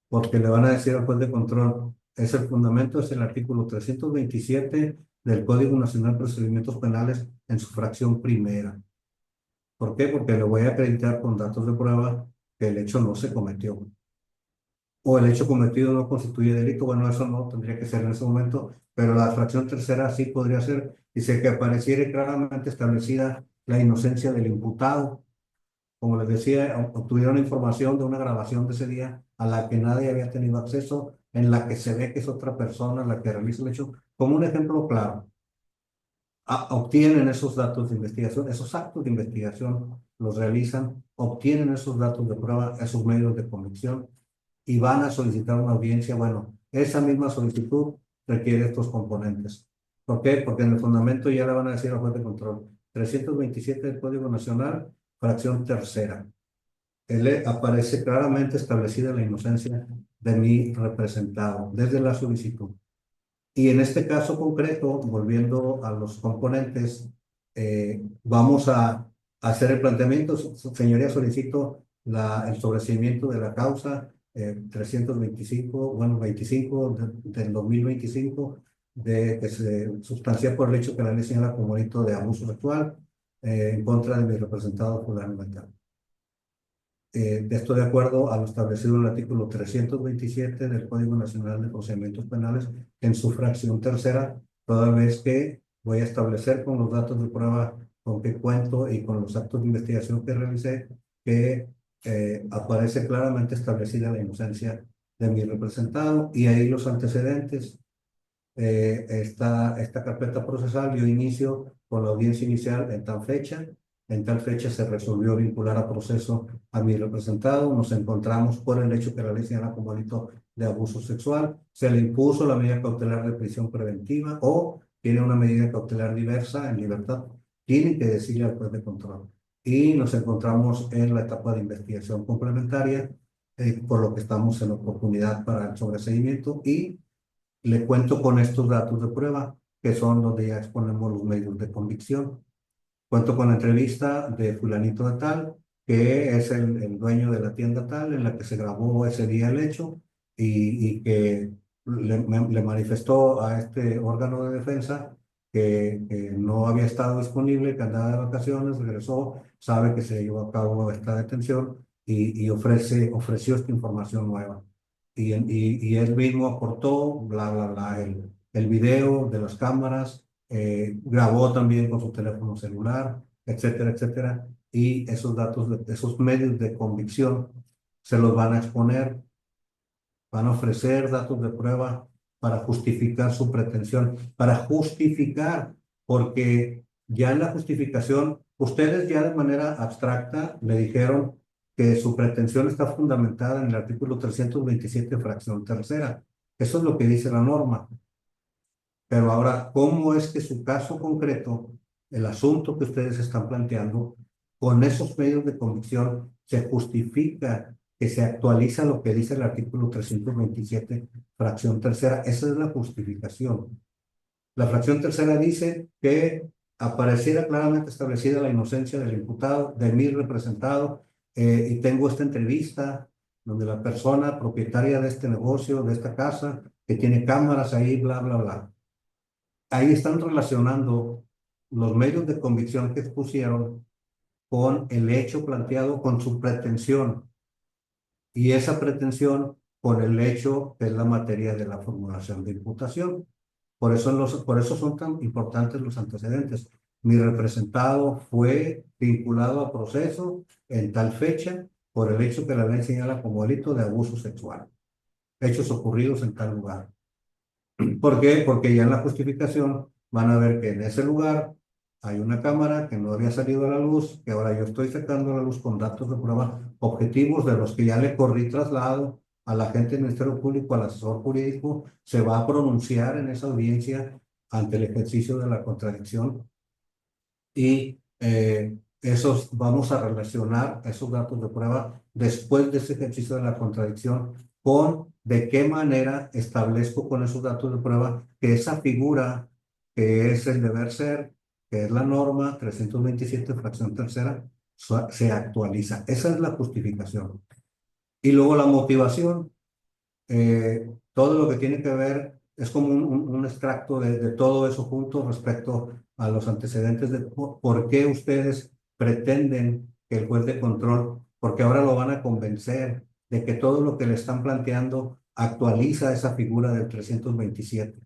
porque le van a decir al juez de control, es el fundamento, es el artículo 327 del Código Nacional de Procedimientos Penales en su fracción primera. ¿Por qué? Porque le voy a acreditar con datos de prueba que el hecho no se cometió. O el hecho cometido no constituye delito. Bueno, eso no tendría que ser en ese momento, pero la fracción tercera sí podría ser. Dice que apareciera claramente establecida la inocencia del imputado. Como les decía, obtuvieron información de una grabación de ese día a la que nadie había tenido acceso, en la que se ve que es otra persona la que realiza el hecho. Como un ejemplo claro, obtienen esos datos de investigación, esos actos de investigación los realizan, obtienen esos datos de prueba, esos medios de convicción y van a solicitar una audiencia. Bueno, esa misma solicitud requiere estos componentes. ¿Por qué? Porque en el fundamento ya le van a decir al juez de control, 327 del Código Nacional, fracción tercera. Aparece claramente establecida la inocencia de mi representado desde la solicitud. Y en este caso concreto, volviendo a los componentes, vamos a hacer el planteamiento. Señoría, solicito el sobreseimiento de la causa 325, bueno, 25 del 2025, que se sustancia por el hecho que la ley señala como delito de abuso sexual en contra de mi representado fulano de tal. Esto de acuerdo a lo establecido en el artículo 327 del Código Nacional de Procedimientos Penales en su fracción tercera, toda vez que voy a establecer con los datos de prueba con que cuento y con los actos de investigación que realicé que aparece claramente establecida la inocencia de mi representado y ahí los antecedentes. Esta carpeta procesal dio inicio con la audiencia inicial en tal fecha. En tal fecha se resolvió vincular a proceso a mi representado. Nos encontramos por el hecho que la ley señala como delito de abuso sexual. Se le impuso la medida cautelar de prisión preventiva o tiene una medida cautelar diversa en libertad. Tiene que decirle al juez de control. Y nos encontramos en la etapa de investigación complementaria, por lo que estamos en oportunidad para el sobreseimiento y le cuento con estos datos de prueba. que son donde ya exponemos los medios de convicción. Cuento con la entrevista de fulanito de tal, que es el dueño de la tienda tal, en la que se grabó ese día el hecho y que le manifestó a este órgano de defensa que no había estado disponible, que andaba de vacaciones, regresó, sabe que se llevó a cabo esta detención y ofreció esta información nueva. Y él mismo aportó, bla, bla, bla, el video de las cámaras, grabó también con su teléfono celular, etcétera, etcétera. Y esos datos, esos medios de convicción se los van a exponer, van a ofrecer datos de prueba para justificar su pretensión, para justificar, porque ya en la justificación, ustedes ya de manera abstracta le dijeron que su pretensión está fundamentada en el artículo 327, fracción tercera. Eso es lo que dice la norma. Pero ahora, ¿cómo es que su caso concreto, el asunto que ustedes están planteando, con esos medios de convicción, se justifica que se actualiza lo que dice el artículo 327, fracción tercera? Esa es la justificación. La fracción tercera dice que apareciera claramente establecida la inocencia del imputado, de mi representado, y tengo esta entrevista donde la persona propietaria de este negocio, de esta casa, que tiene cámaras ahí, bla, bla, bla. Ahí están relacionando los medios de convicción que expusieron con el hecho planteado, con su pretensión, y esa pretensión con el hecho que es la materia de la formulación de imputación. Por eso son tan importantes los antecedentes. Mi representado fue vinculado a proceso en tal fecha por el hecho que la ley señala como delito de abuso sexual, hechos ocurridos en tal lugar. ¿Por qué? Porque ya en la justificación van a ver que en ese lugar hay una cámara que no había salido a la luz, que ahora yo estoy sacando a la luz con datos de prueba objetivos de los que ya le corrí traslado a la gente del Ministerio Público, al asesor jurídico, se va a pronunciar en esa audiencia ante el ejercicio de la contradicción y esos vamos a relacionar esos datos de prueba después de ese ejercicio de la contradicción con de qué manera establezco con esos datos de prueba que esa figura que es el deber ser, que es la norma 327 fracción tercera, se actualiza. Esa es la justificación. Y luego la motivación, todo lo que tiene que ver es como un extracto de todo eso junto respecto a los antecedentes de por qué ustedes pretenden que el juez de control, porque ahora lo van a convencer de que todo lo que le están planteando actualiza esa figura del 327,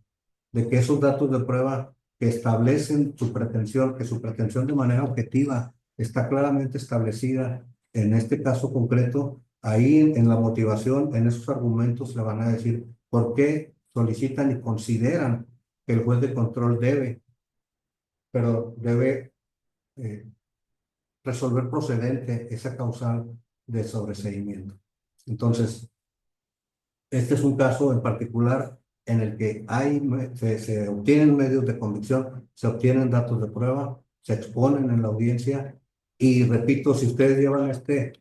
de que esos datos de prueba que establecen su pretensión, que su pretensión de manera objetiva está claramente establecida en este caso concreto, ahí en la motivación, en esos argumentos le van a decir por qué solicitan y consideran que el juez de control debe eh, resolver procedente esa causal de sobreseimiento. Entonces, este es un caso en particular en el que se obtienen medios de convicción, se obtienen datos de prueba, se exponen en la audiencia y repito, si ustedes llevan este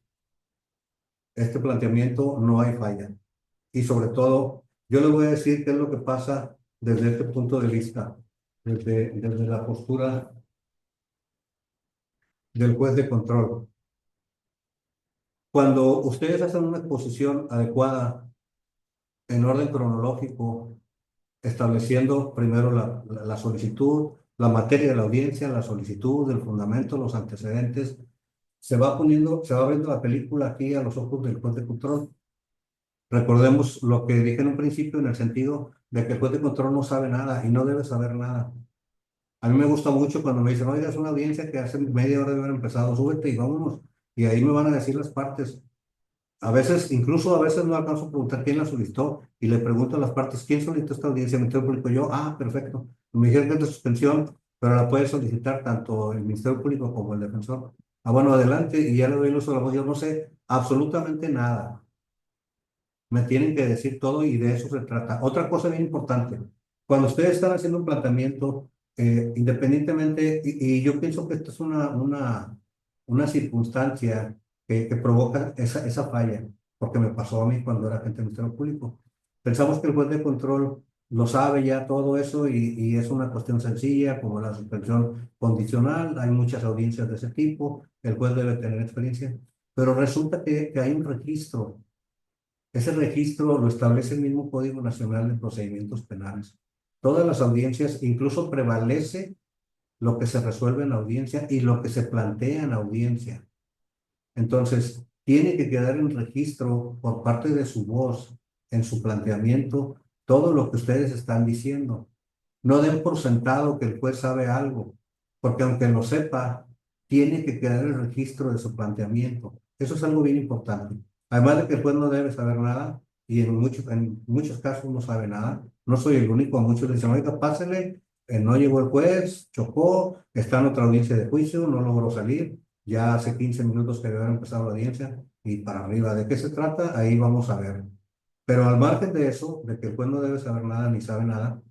planteamiento, no hay falla. Y sobre todo, yo les voy a decir qué es lo que pasa desde este punto de vista, desde la postura del juez de control. Cuando ustedes hacen una exposición adecuada en orden cronológico, estableciendo primero la solicitud, la materia de la audiencia, la solicitud, el fundamento, los antecedentes, se va abriendo la película aquí a los ojos del juez de control. Recordemos lo que dije en un principio en el sentido de que el juez de control no sabe nada y no debe saber nada. A mí me gusta mucho cuando me dicen, oiga, es una audiencia que hace media hora de haber empezado, súbete y vámonos. Y ahí me van a decir las partes. Incluso a veces no alcanzo a preguntar quién la solicitó y le pregunto a las partes, ¿quién solicitó esta audiencia? Ministerio Público, yo, perfecto. Me dijeron que es de suspensión, pero la puede solicitar tanto el Ministerio Público como el defensor. Bueno, adelante, y ya le doy el uso de la voz. Yo no sé absolutamente nada. Me tienen que decir todo y de eso se trata. Otra cosa bien importante, cuando ustedes están haciendo un planteamiento, independientemente, y yo pienso que esto es una circunstancia que provoca esa falla, porque me pasó a mí cuando era agente del Ministerio Público. Pensamos que el juez de control lo sabe ya todo eso y es una cuestión sencilla como la suspensión condicional. Hay muchas audiencias de ese tipo, el juez debe tener experiencia, pero resulta que hay un registro. Ese registro lo establece el mismo Código Nacional de Procedimientos Penales. Todas las audiencias, incluso prevalece lo que se resuelve en audiencia y lo que se plantea en audiencia. Entonces, tiene que quedar en registro por parte de su voz, en su planteamiento, todo lo que ustedes están diciendo. No den por sentado que el juez sabe algo, porque aunque lo sepa, tiene que quedar el registro de su planteamiento. Eso es algo bien importante. Además de que el juez no debe saber nada, y en muchos casos no sabe nada. No soy el único, a muchos les dicen, oiga, pásele, no llegó el juez, chocó, está en otra audiencia de juicio, no logró salir, ya hace 15 minutos que debe haber empezado la audiencia, y para arriba. ¿De qué se trata? Ahí vamos a ver. Pero al margen de eso, de que el juez no debe saber nada ni sabe nada,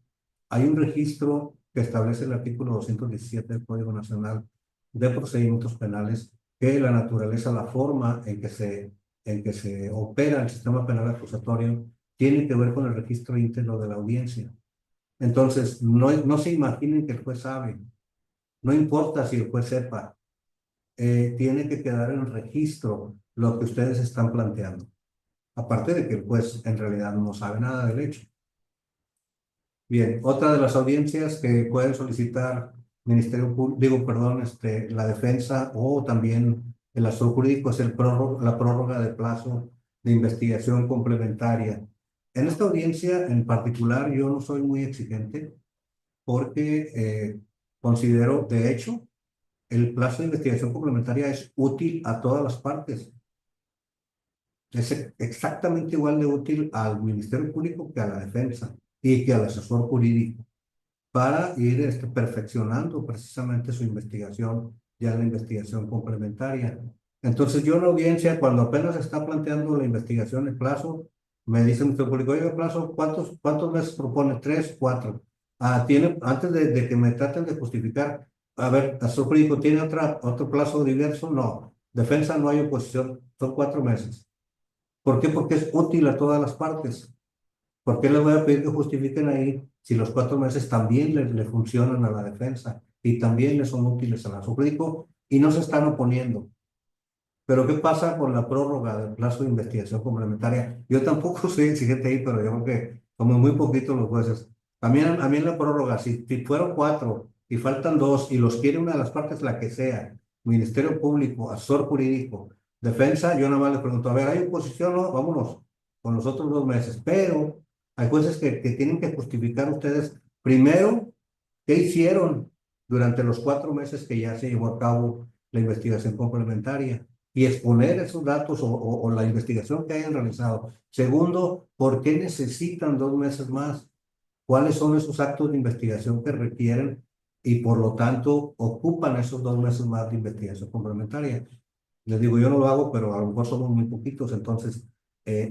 hay un registro que establece el artículo 217 del Código Nacional de Procedimientos Penales que la naturaleza, la forma en que se opera el sistema penal acusatorio tiene que ver con el registro íntegro de la audiencia. Entonces, no se imaginen que el juez sabe, no importa si el juez sepa, tiene que quedar en el registro lo que ustedes están planteando. Aparte de que el juez en realidad no sabe nada del hecho. Bien, otra de las audiencias que pueden solicitar Ministerio Público, digo, perdón, la defensa o también el asesor jurídico es la prórroga de plazo de investigación complementaria. En esta audiencia en particular yo no soy muy exigente porque considero, de hecho, el plazo de investigación complementaria es útil a todas las partes. Es exactamente igual de útil al Ministerio Público que a la defensa y que al asesor jurídico para ir perfeccionando precisamente su investigación, ya la investigación complementaria. Entonces yo en la audiencia, cuando apenas está planteando la investigación, el plazo, me dice el Ministerio Público, oye, el plazo, ¿cuántos meses propone? ¿3, 4? Antes de que me traten de justificar, a ver, asesor jurídico, ¿tiene otro plazo diverso? No. Defensa no hay oposición, son 4 meses. ¿Por qué? Porque es útil a todas las partes. ¿Por qué les voy a pedir que justifiquen ahí si los 4 meses también le funcionan a la defensa y también le son útiles al jurídico y no se están oponiendo? Pero ¿qué pasa con la prórroga del plazo de investigación complementaria? Yo tampoco soy exigente ahí, pero yo creo que como muy poquitos los jueces. También a mí en la prórroga, si fueron 4 y faltan 2 y los quiere una de las partes, la que sea, Ministerio Público, asesor jurídico, defensa, yo nada más les pregunto, a ver, ¿hay oposición? No, vámonos con los otros 2 meses. Pero hay jueces que tienen que justificar ustedes primero qué hicieron durante los 4 meses que ya se llevó a cabo la investigación complementaria y exponer esos datos o la investigación que hayan realizado. Segundo, ¿por qué necesitan 2 meses más? ¿Cuáles son esos actos de investigación que requieren y por lo tanto ocupan esos 2 meses más de investigación complementaria? Les digo, yo no lo hago, pero a lo mejor somos muy poquitos, entonces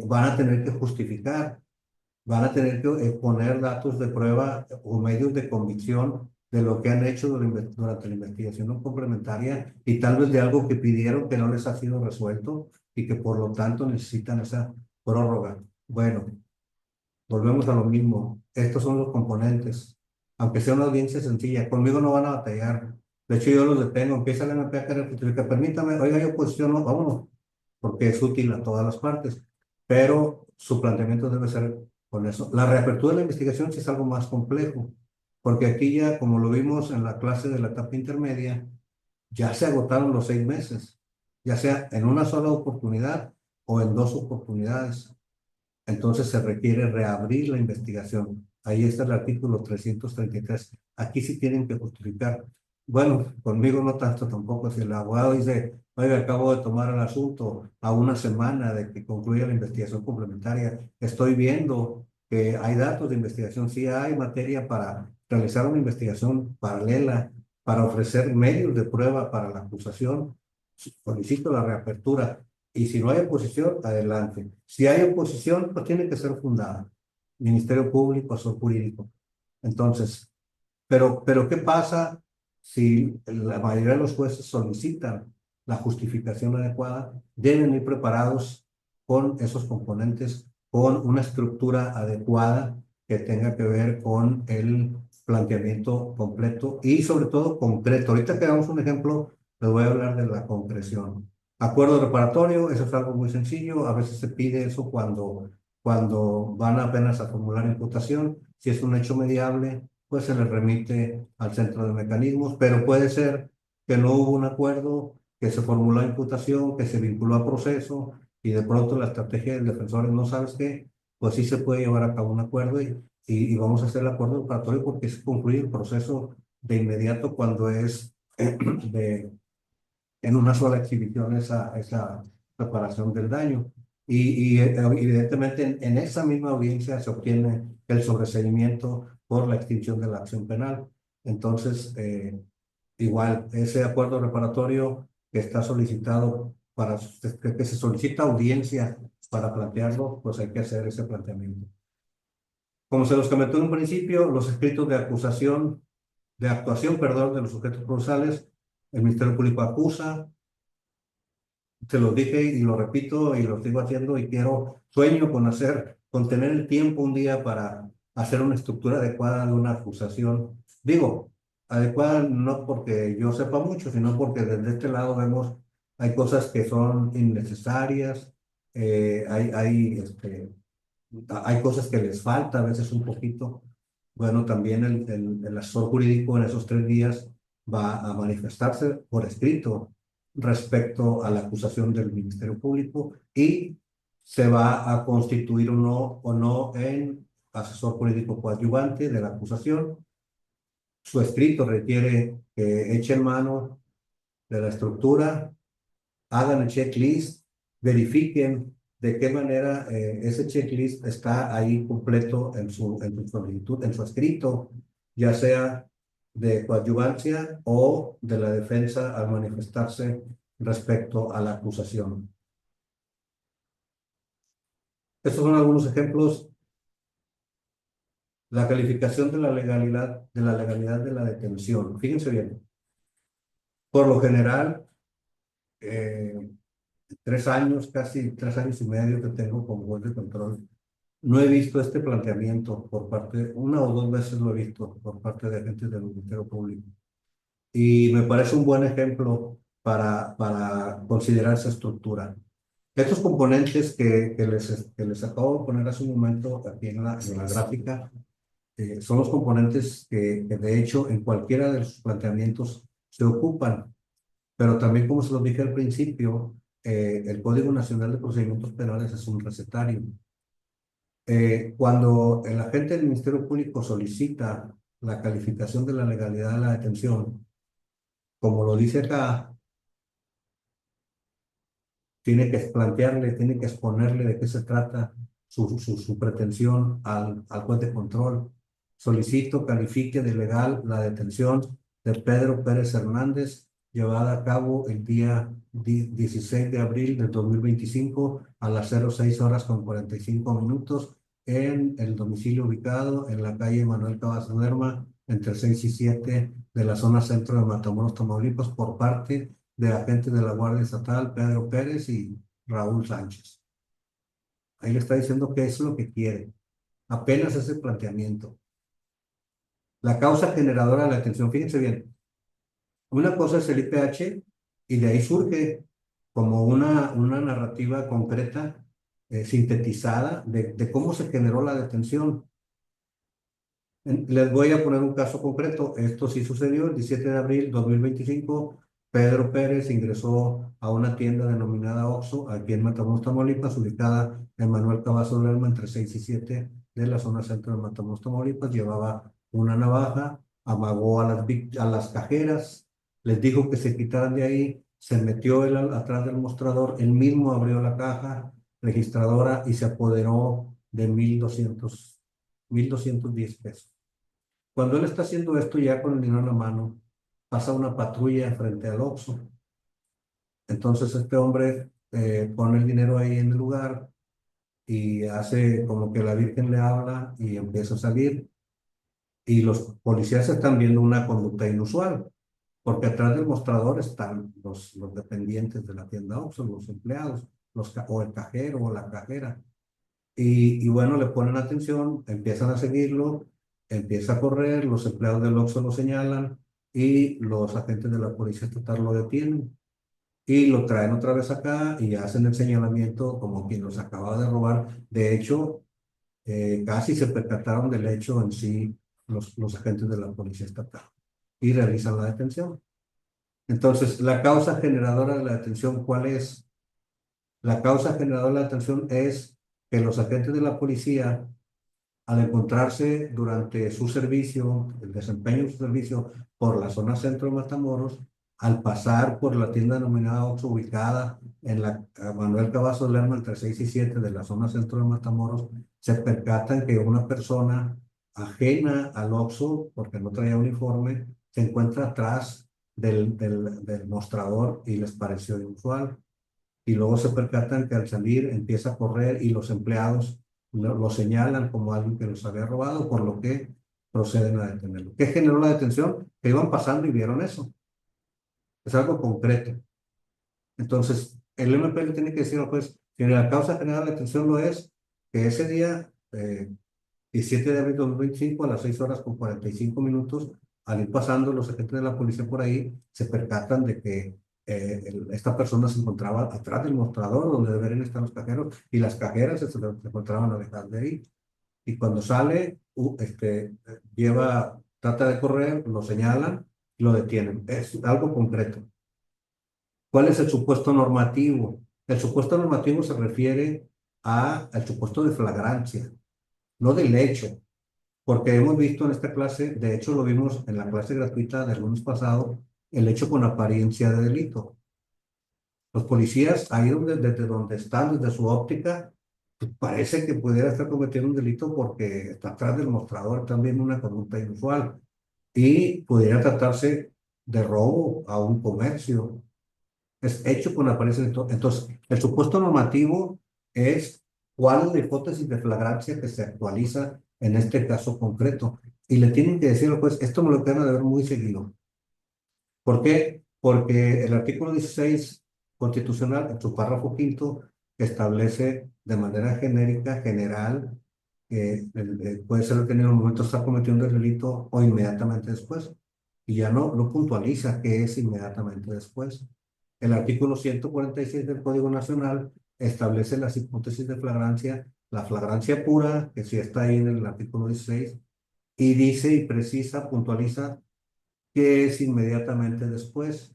van a tener que justificar, van a tener que poner datos de prueba o medios de convicción de lo que han hecho durante la investigación no complementaria y tal vez de algo que pidieron que no les ha sido resuelto y que por lo tanto necesitan esa prórroga. Bueno, volvemos a lo mismo. Estos son los componentes. Aunque sea una audiencia sencilla, conmigo no van a batallar. De hecho, yo los detengo, empiezan a querer justificar. Permítame, oiga, yo posiciono, vámonos, porque es útil a todas las partes. Pero su planteamiento debe ser con eso. La reapertura de la investigación sí es algo más complejo, porque aquí ya, como lo vimos en la clase de la etapa intermedia, ya se agotaron los 6 meses, ya sea en una sola oportunidad o en 2 oportunidades. Entonces se requiere reabrir la investigación. Ahí está el artículo 333. Aquí sí tienen que justificar. Bueno, conmigo no tanto tampoco. Si el abogado dice, oiga, acabo de tomar el asunto a una semana de que concluya la investigación complementaria, estoy viendo que hay datos de investigación, sí hay materia para realizar una investigación paralela, para ofrecer medios de prueba para la acusación, solicito la reapertura. Y si no hay oposición, adelante. Si hay oposición, pues tiene que ser fundada. Ministerio Público, asesor jurídico. Entonces, pero ¿qué pasa si la mayoría de los jueces solicitan la justificación adecuada? Deben ir preparados con esos componentes, con una estructura adecuada que tenga que ver con el planteamiento completo y sobre todo concreto. Ahorita que damos un ejemplo, les voy a hablar de la concreción. Acuerdo reparatorio, eso es algo muy sencillo. A veces se pide eso cuando van apenas a formular imputación. Si es un hecho mediable, pues se le remite al centro de mecanismos, pero puede ser que no hubo un acuerdo, que se formuló imputación, que se vinculó a proceso y de pronto la estrategia del defensor es no sabes qué, pues sí se puede llevar a cabo un acuerdo y vamos a hacer el acuerdo reparatorio porque se concluye el proceso de inmediato cuando es en una sola exhibición esa reparación del daño. Evidentemente en esa misma audiencia se obtiene el sobreseimiento por la extinción de la acción penal. Entonces, igual, ese acuerdo reparatorio que está solicitado que se solicita audiencia para plantearlo, pues hay que hacer ese planteamiento. Como se los comentó en un principio, los escritos de actuación, perdón, de los sujetos procesales, el Ministerio Público acusa, se los dije y lo repito y lo sigo haciendo y sueño con tener el tiempo un día para hacer una estructura adecuada de una acusación. Digo, adecuada no porque yo sepa mucho, sino porque desde este lado vemos, hay cosas que son innecesarias, hay cosas que les falta a veces un poquito. Bueno, también el asesor jurídico en esos 3 días va a manifestarse por escrito respecto a la acusación del Ministerio Público y se va a constituir o no en asesor jurídico coadyuvante de la acusación. Su escrito requiere que echen mano de la estructura, hagan el checklist, verifiquen de qué manera ese checklist está ahí completo en su solicitud, en su escrito, ya sea de coadyuvancia o de la defensa al manifestarse respecto a la acusación. Estos son algunos ejemplos. La calificación de la legalidad de la detención. Fíjense bien. Por lo general, eh, 3 años, casi 3 años y medio que tengo como juez de control, no he visto este planteamiento por parte, una o dos veces lo he visto por parte de agentes del Ministerio Público. Y me parece un buen ejemplo para considerar esa estructura. Estos componentes que les acabo de poner hace un momento aquí en la gráfica, son los componentes que de hecho en cualquiera de sus planteamientos se ocupan. Pero también, como se lo dije al principio, el Código Nacional de Procedimientos Penales es un recetario. Cuando el agente del Ministerio Público solicita la calificación de la legalidad de la detención, como lo dice acá, tiene que plantearle, tiene que exponerle de qué se trata su pretensión al juez de control. Solicito califique de legal la detención de Pedro Pérez Hernández, llevada a cabo el día 16 de abril del 2025 a las 06:45 en el domicilio ubicado en la calle Manuel Cavazos Lerma, entre 6 y 7 de la zona centro de Matamoros, Tamaulipas, por parte de agentes de la Guardia Estatal, Pedro Pérez y Raúl Sánchez. Ahí le está diciendo qué es lo que quiere. Apenas ese planteamiento. La causa generadora de la atención, fíjense bien, una cosa es el IPH y de ahí surge como una narrativa concreta, sintetizada de cómo se generó la detención. Les voy a poner un caso concreto. Esto sí sucedió el 17 de abril de 2025. Pedro Pérez ingresó a una tienda denominada Oxxo, aquí en Matamoros, Tamaulipas, ubicada en Manuel Cavazos Lerma, entre 6 y 7 de la zona centro de Matamoros, Tamaulipas. Llevaba una navaja, amagó a las cajeras, les dijo que se quitaran de ahí, se metió él atrás del mostrador, él mismo abrió la caja registradora y se apoderó de 1,210 pesos. Cuando él está haciendo esto ya con el dinero en la mano, pasa una patrulla frente al Oxxo. Entonces este hombre pone el dinero ahí en el lugar y hace como que la Virgen le habla y empieza a salir. Y los policías están viendo una conducta inusual, porque atrás del mostrador están los dependientes de la tienda Oxxo, los empleados, o el cajero o la cajera. Y bueno, le ponen atención, empiezan a seguirlo, empieza a correr, los empleados del Oxxo lo señalan y los agentes de la policía estatal lo detienen y lo traen otra vez acá y hacen el señalamiento como quien los acaba de robar. De hecho, casi se percataron del hecho en sí los agentes de la policía estatal y realizan la detención. Entonces, la causa generadora de la detención, ¿cuál es? La causa generadora de la detención es que los agentes de la policía, al encontrarse durante su servicio, el desempeño de su servicio por la zona centro de Matamoros, al pasar por la tienda denominada Oxxo, ubicada en la Manuel Cavazos Lerma entre 6 y 7 de la zona centro de Matamoros, se percatan que una persona ajena al Oxxo, porque no traía uniforme, se encuentra atrás del mostrador y les pareció inusual. Y luego se percatan que al salir empieza a correr y los empleados lo señalan como alguien que los había robado, por lo que proceden a detenerlo. ¿Qué generó la detención? Que iban pasando y vieron eso. Es algo concreto. Entonces, el MP le tiene que decir al juez que la causa general de la detención lo es que ese día, 17 de abril de 2025, a las 6 horas con 45 minutos, al ir pasando los agentes de la policía por ahí, se percatan de que esta persona se encontraba atrás del mostrador donde deberían estar los cajeros y las cajeras se encontraban alejadas de ahí. Y cuando sale, trata de correr, lo señalan y lo detienen. Es algo concreto. ¿Cuál es el supuesto normativo? El supuesto normativo se refiere al supuesto de flagrancia, no del hecho. Porque hemos visto en esta clase, de hecho lo vimos en la clase gratuita del lunes pasado, el hecho con apariencia de delito. Los policías, ahí desde donde están, desde su óptica, pues parece que pudiera estar cometiendo un delito porque está atrás del mostrador también una conducta inusual. Y pudiera tratarse de robo a un comercio. Es hecho con apariencia de delito. Entonces, el supuesto normativo es cuál es la hipótesis de flagrancia que se actualiza en este caso concreto. Y le tienen que decir al juez, esto me lo quedan de ver muy seguido. ¿Por qué? Porque el artículo 16 constitucional, en su párrafo quinto, establece de manera genérica, general, que puede ser detenido en el momento de estar cometiendo el delito o inmediatamente después. Y ya no puntualiza qué es inmediatamente después. El artículo 146 del Código Nacional establece las hipótesis de flagrancia, la flagrancia pura, que sí está ahí en el artículo 16, y dice y precisa, puntualiza qué es inmediatamente después,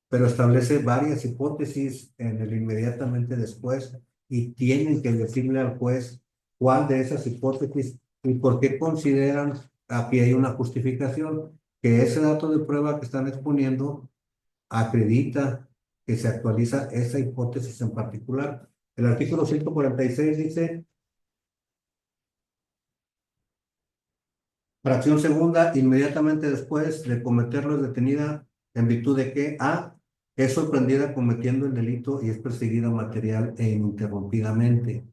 pero establece varias hipótesis en el inmediatamente después y tienen que decirle al juez cuál de esas hipótesis y por qué consideran, aquí hay una justificación, que ese dato de prueba que están exponiendo acredita que se actualiza esa hipótesis en particular. El artículo 146 dice, fracción segunda, inmediatamente después de cometerlo es detenida en virtud de que A, es sorprendida cometiendo el delito y es perseguida material e ininterrumpidamente.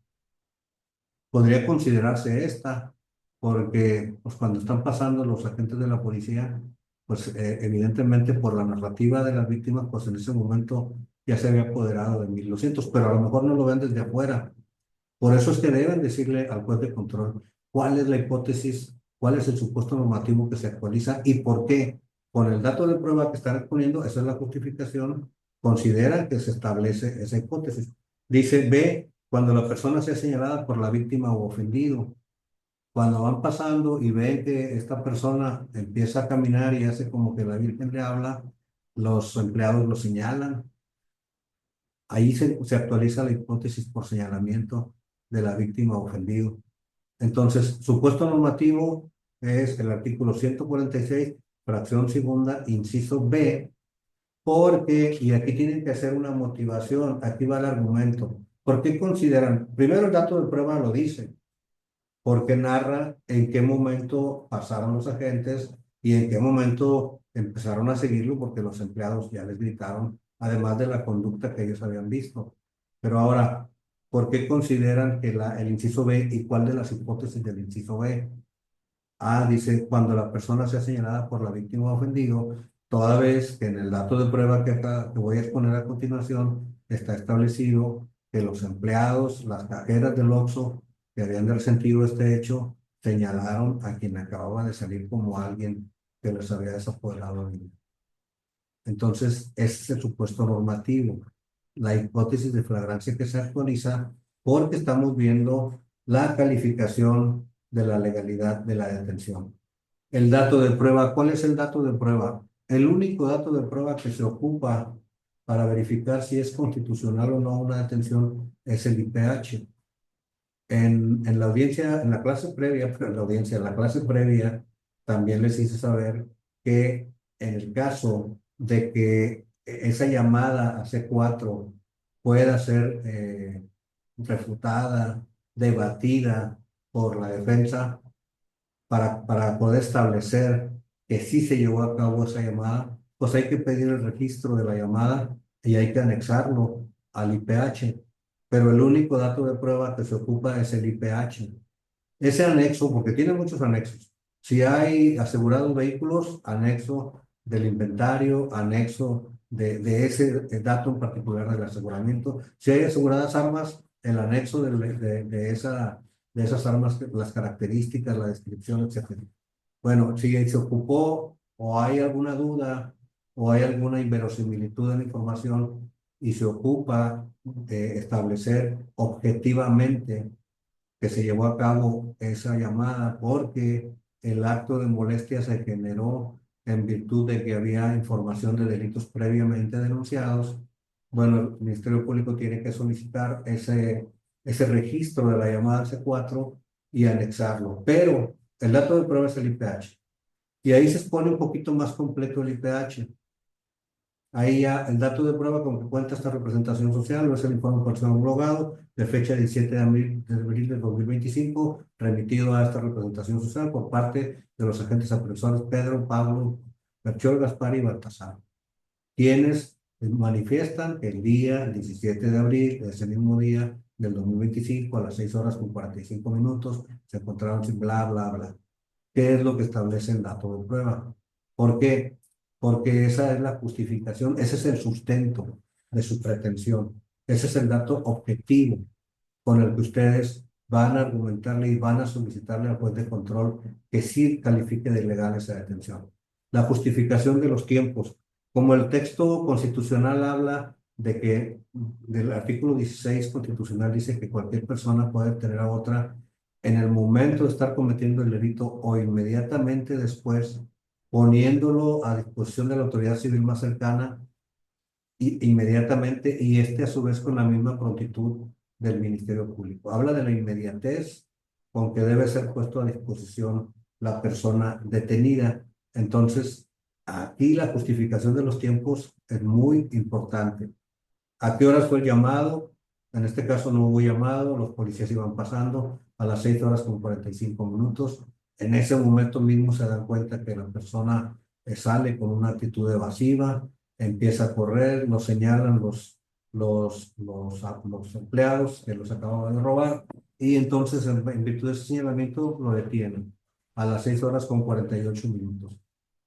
Podría considerarse esta, porque pues, cuando están pasando los agentes de la policía, pues evidentemente por la narrativa de las víctimas, pues en ese momento ya se había apoderado de 1200, pero a lo mejor no lo ven desde afuera. Por eso es que deben decirle al juez de control cuál es la hipótesis, cuál es el supuesto normativo que se actualiza y por qué. Con el dato de prueba que están exponiendo, esa es la justificación, considera que se establece esa hipótesis. Dice B, cuando la persona sea señalada por la víctima o ofendido. Cuando van pasando y ven que esta persona empieza a caminar y hace como que la Virgen le habla, los empleados lo señalan. Ahí se actualiza la hipótesis por señalamiento de la víctima o ofendido. Entonces, supuesto normativo es el artículo 146, fracción segunda, inciso B, porque, y aquí tienen que hacer una motivación, aquí va el argumento. ¿Por qué consideran? Primero el dato de prueba lo dice, porque narra en qué momento pasaron los agentes y en qué momento empezaron a seguirlo porque los empleados ya les gritaron, además de la conducta que ellos habían visto. Pero ahora, ¿por qué consideran que el inciso B y cuál de las hipótesis del inciso B? Ah, dice, cuando la persona sea señalada por la víctima o ofendido, toda vez que en el dato de prueba que voy a exponer a continuación está establecido que los empleados, las cajeras del Oxxo, que habían resentido este hecho, señalaron a quien acababa de salir como alguien que les había desapoderado el dinero. Entonces, ese es el supuesto normativo, la hipótesis de flagrancia que se actualiza porque estamos viendo la calificación de la legalidad de la detención. El dato de prueba, ¿cuál es el dato de prueba? El único dato de prueba que se ocupa para verificar si es constitucional o no una detención es el IPH. En la audiencia, en la clase previa, en la audiencia, en la clase previa, también les hice saber que en el caso de que esa llamada a C4 pueda ser refutada, debatida por la defensa, para poder establecer que sí se llevó a cabo esa llamada, pues hay que pedir el registro de la llamada y hay que anexarlo al IPH. Pero el único dato de prueba que se ocupa es el IPH. Ese anexo, porque tiene muchos anexos. Si hay asegurados vehículos, anexo del inventario, anexo de ese dato en particular del aseguramiento. Si hay aseguradas armas, el anexo de esas armas, las características, la descripción, etcétera. Bueno, si se ocupó o hay alguna duda o hay alguna inverosimilitud en la información y se ocupa de establecer objetivamente que se llevó a cabo esa llamada porque el acto de molestia se generó en virtud de que había información de delitos previamente denunciados. Bueno, el Ministerio Público tiene que solicitar ese registro de la llamada C4 y anexarlo. Pero el dato de prueba es el IPH. Y ahí se expone un poquito más completo el IPH. Ahí ya el dato de prueba con que cuenta esta representación social es el informe parcial homologado de fecha 17 de abril de 2025, remitido a esta representación social por parte de los agentes apresores Pedro, Pablo, Melchor, Gaspar y Baltasar, quienes manifiestan que el día 17 de abril, de ese mismo día del 2025, a las 6 horas con 45 minutos, se encontraron sin bla, bla, bla. ¿Qué es lo que establece el dato de prueba? ¿Por qué? Porque esa es la justificación, ese es el sustento de su pretensión, ese es el dato objetivo con el que ustedes van a argumentarle y van a solicitarle al juez de control que sí califique de ilegal esa detención. La justificación de los tiempos, como el texto constitucional habla de que del artículo 16 constitucional dice que cualquier persona puede detener a otra en el momento de estar cometiendo el delito o inmediatamente después, poniéndolo a disposición de la autoridad civil más cercana inmediatamente y este a su vez con la misma prontitud del Ministerio Público. Habla de la inmediatez con que debe ser puesto a disposición la persona detenida. Entonces, aquí la justificación de los tiempos es muy importante. ¿A qué horas fue el llamado? En este caso no hubo llamado, los policías iban pasando a las 6 horas con 45 minutos. En ese momento mismo se dan cuenta que la persona sale con una actitud evasiva, empieza a correr, lo señalan los empleados que los acababan de robar y entonces en virtud de ese señalamiento lo detienen a las 6 horas con 48 minutos.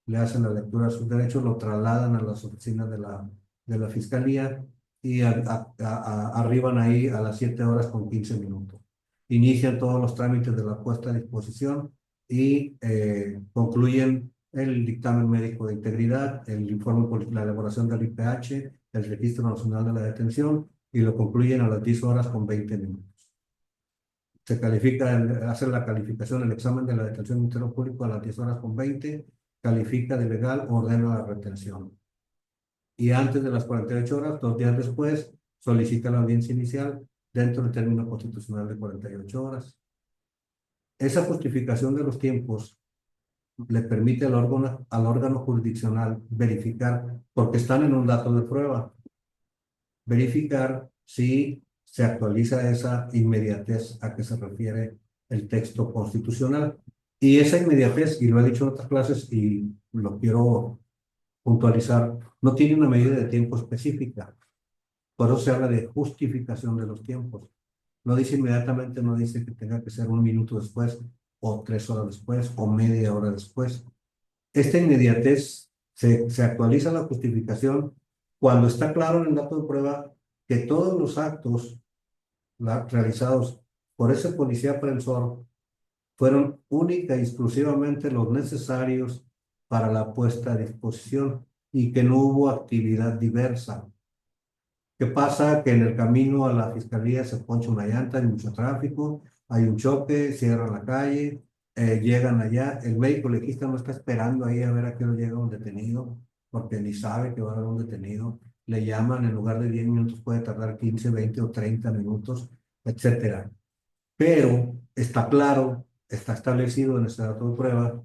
Le hacen la lectura de sus derechos, lo trasladan a las oficinas de la fiscalía y arriban ahí a las 7 horas con 15 minutos. Inician todos los trámites de la puesta a disposición y concluyen el dictamen médico de integridad, el informe, la elaboración del IPH, el Registro Nacional de la Detención y lo concluyen a las 10 horas con 20 minutos. Se califica, hace la calificación, el examen de la detención del Ministerio Público a las 10 horas con 20, califica de legal, ordena la retención. Y antes de las 48 horas, 2 días después, solicita la audiencia inicial dentro del término constitucional de 48 horas. Esa justificación de los tiempos le permite al órgano jurisdiccional verificar, porque están en un dato de prueba, verificar si se actualiza esa inmediatez a que se refiere el texto constitucional. Y esa inmediatez, y lo he dicho en otras clases y lo quiero puntualizar, no tiene una medida de tiempo específica. Por eso se habla de justificación de los tiempos. No dice inmediatamente, no dice que tenga que ser 1 minuto después, o 3 horas después, o media hora después. Esta inmediatez se actualiza la justificación cuando está claro en el dato de prueba que todos los actos realizados por ese policía aprehensivo fueron única y exclusivamente los necesarios para la puesta a disposición y que no hubo actividad diversa. ¿Qué pasa? Que en el camino a la fiscalía se poncha una llanta, hay mucho tráfico, hay un choque, cierran la calle, llegan allá, el médico legista no está esperando ahí a ver a qué hora llega un detenido, porque ni sabe que va a haber un detenido. Le llaman, en lugar de 10 minutos puede tardar 15, 20 o 30 minutos, etcétera. Pero está claro, está establecido en este dato de prueba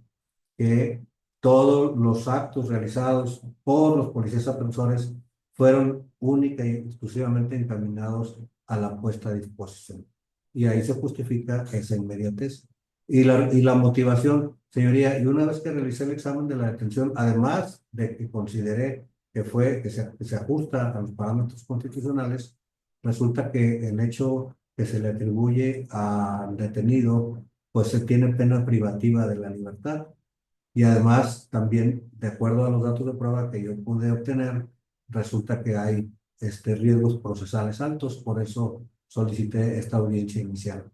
que todos los actos realizados por los policías aprensores fueron única y exclusivamente encaminados a la puesta a disposición. Y ahí se justifica esa inmediatez. Y la motivación, señoría, y una vez que realicé el examen de la detención, además de que consideré que se ajusta a los parámetros constitucionales, resulta que el hecho que se le atribuye al detenido, pues se tiene pena privativa de la libertad. Y además, también, de acuerdo a los datos de prueba que yo pude obtener, resulta que hay riesgos procesales altos, por eso solicité esta audiencia inicial.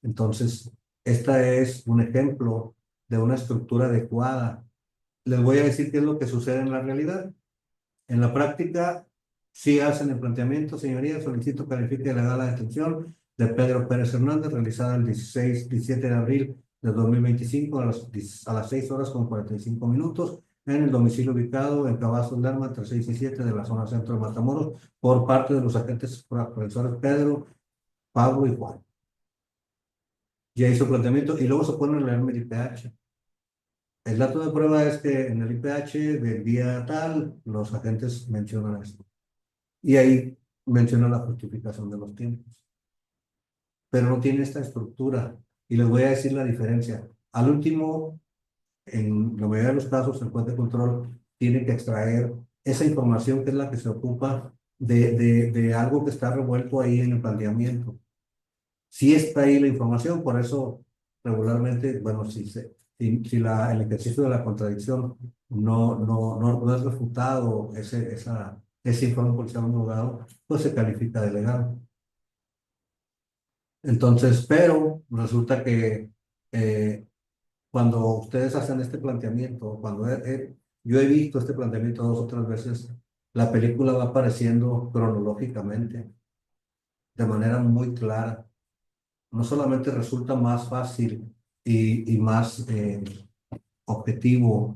Entonces, esta es un ejemplo de una estructura adecuada. Les voy a decir qué es lo que sucede en la realidad. En la práctica, sí hacen el planteamiento, señoría, solicito califique legal la detención de Pedro Pérez Hernández, realizada el 17 de abril de 2025 a las 6 horas con 45 minutos en el domicilio ubicado en Cavazos Lerma, entre 6 y 7 de la zona centro de Matamoros, por parte de los agentes profesores Pedro, Pablo y Juan. Ya hizo planteamiento y luego se pone a leerme el IPH. El dato de prueba es que en el IPH del día tal, los agentes mencionan esto. Y ahí menciona la justificación de los tiempos. Pero no tiene esta estructura. Y les voy a decir la diferencia. Al último, en la mayoría de los casos, el juez de control tiene que extraer esa información que es la que se ocupa de algo que está revuelto ahí en el planteamiento. Sí está ahí la información, por eso regularmente, bueno, si el ejercicio de la contradicción no es refutado, ese informe policial homologado, pues se califica de legal. Entonces, pero resulta que cuando ustedes hacen este planteamiento, yo he visto este planteamiento 2 o 3 veces, la película va apareciendo cronológicamente, de manera muy clara. No solamente resulta más fácil y más objetivo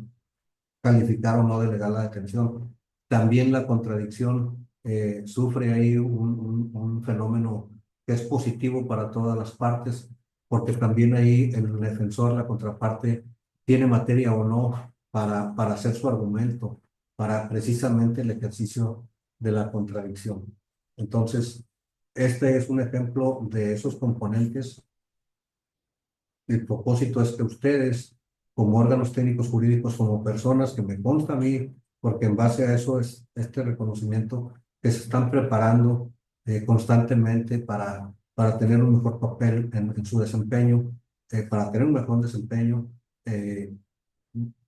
calificar o no de legal la detención, también la contradicción sufre ahí un fenómeno que es positivo para todas las partes, porque también ahí el defensor, la contraparte, tiene materia o no para hacer su argumento, para precisamente el ejercicio de la contradicción. Entonces, este es un ejemplo de esos componentes. El propósito es que ustedes, como órganos técnicos jurídicos, como personas que me consta a mí, porque en base a eso es este reconocimiento, que se están preparando constantemente para tener un mejor papel en su desempeño, para tener un mejor desempeño. eh,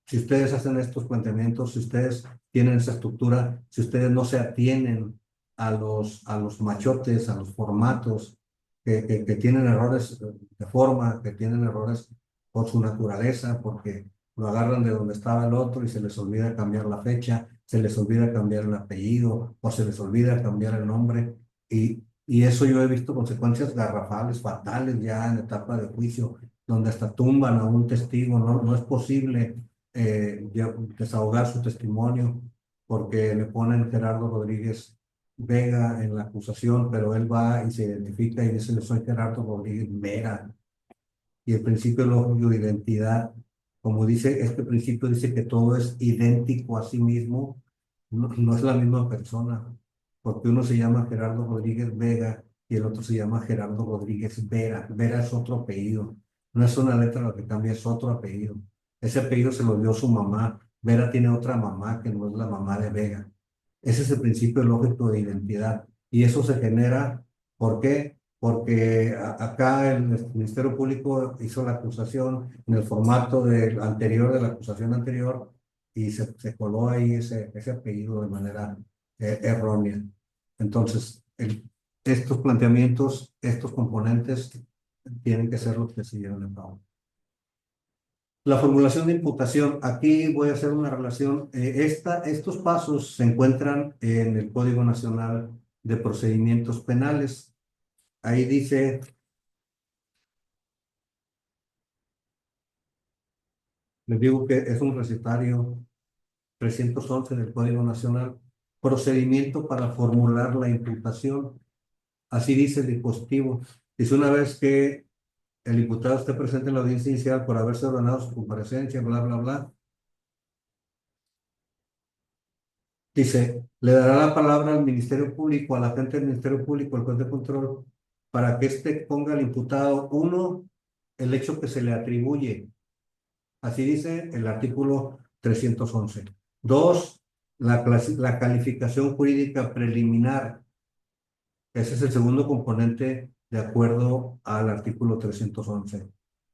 si ustedes hacen estos planteamientos, si ustedes tienen esa estructura, si ustedes no se atienen a los machotes, a los formatos, que tienen errores de forma, que tienen errores por su naturaleza, porque lo agarran de donde estaba el otro y se les olvida cambiar la fecha, se les olvida cambiar el apellido o se les olvida cambiar el nombre. Y eso yo he visto consecuencias garrafales, fatales ya en etapa de juicio, donde hasta tumban a un testigo. No es posible desahogar su testimonio porque le ponen Gerardo Rodríguez Vega en la acusación, pero él va y se identifica y dice: yo soy Gerardo Rodríguez Vera. Y el principio lógico de identidad, como dice, este principio dice que todo es idéntico a sí mismo, no es la misma persona, porque uno se llama Gerardo Rodríguez Vega y el otro se llama Gerardo Rodríguez Vera. Vera es otro apellido, no es una letra lo que cambia, es otro apellido. Ese apellido se lo dio su mamá. Vera tiene otra mamá que no es la mamá de Vega. Ese es el principio lógico de identidad. Y eso se genera, ¿por qué? Porque acá el Ministerio Público hizo la acusación en el formato anterior de la acusación anterior y se coló ahí ese apellido de manera errónea. Entonces, estos planteamientos, estos componentes tienen que ser los que se lleven a cabo. La formulación de imputación, aquí voy a hacer una relación. Estos pasos se encuentran en el Código Nacional de Procedimientos Penales. Ahí dice, les digo que es un recetario 311 del Código Nacional, procedimiento para formular la imputación. Así dice el dispositivo. Dice una vez que el imputado esté presente en la audiencia inicial por haberse ordenado su comparecencia, bla, bla, bla. Dice, le dará la palabra al Ministerio Público, al agente del Ministerio Público, al juez de control, para que éste ponga al imputado, uno, el hecho que se le atribuye. Así dice el artículo 311. Dos, la calificación jurídica preliminar. Ese es el segundo componente de acuerdo al artículo 311.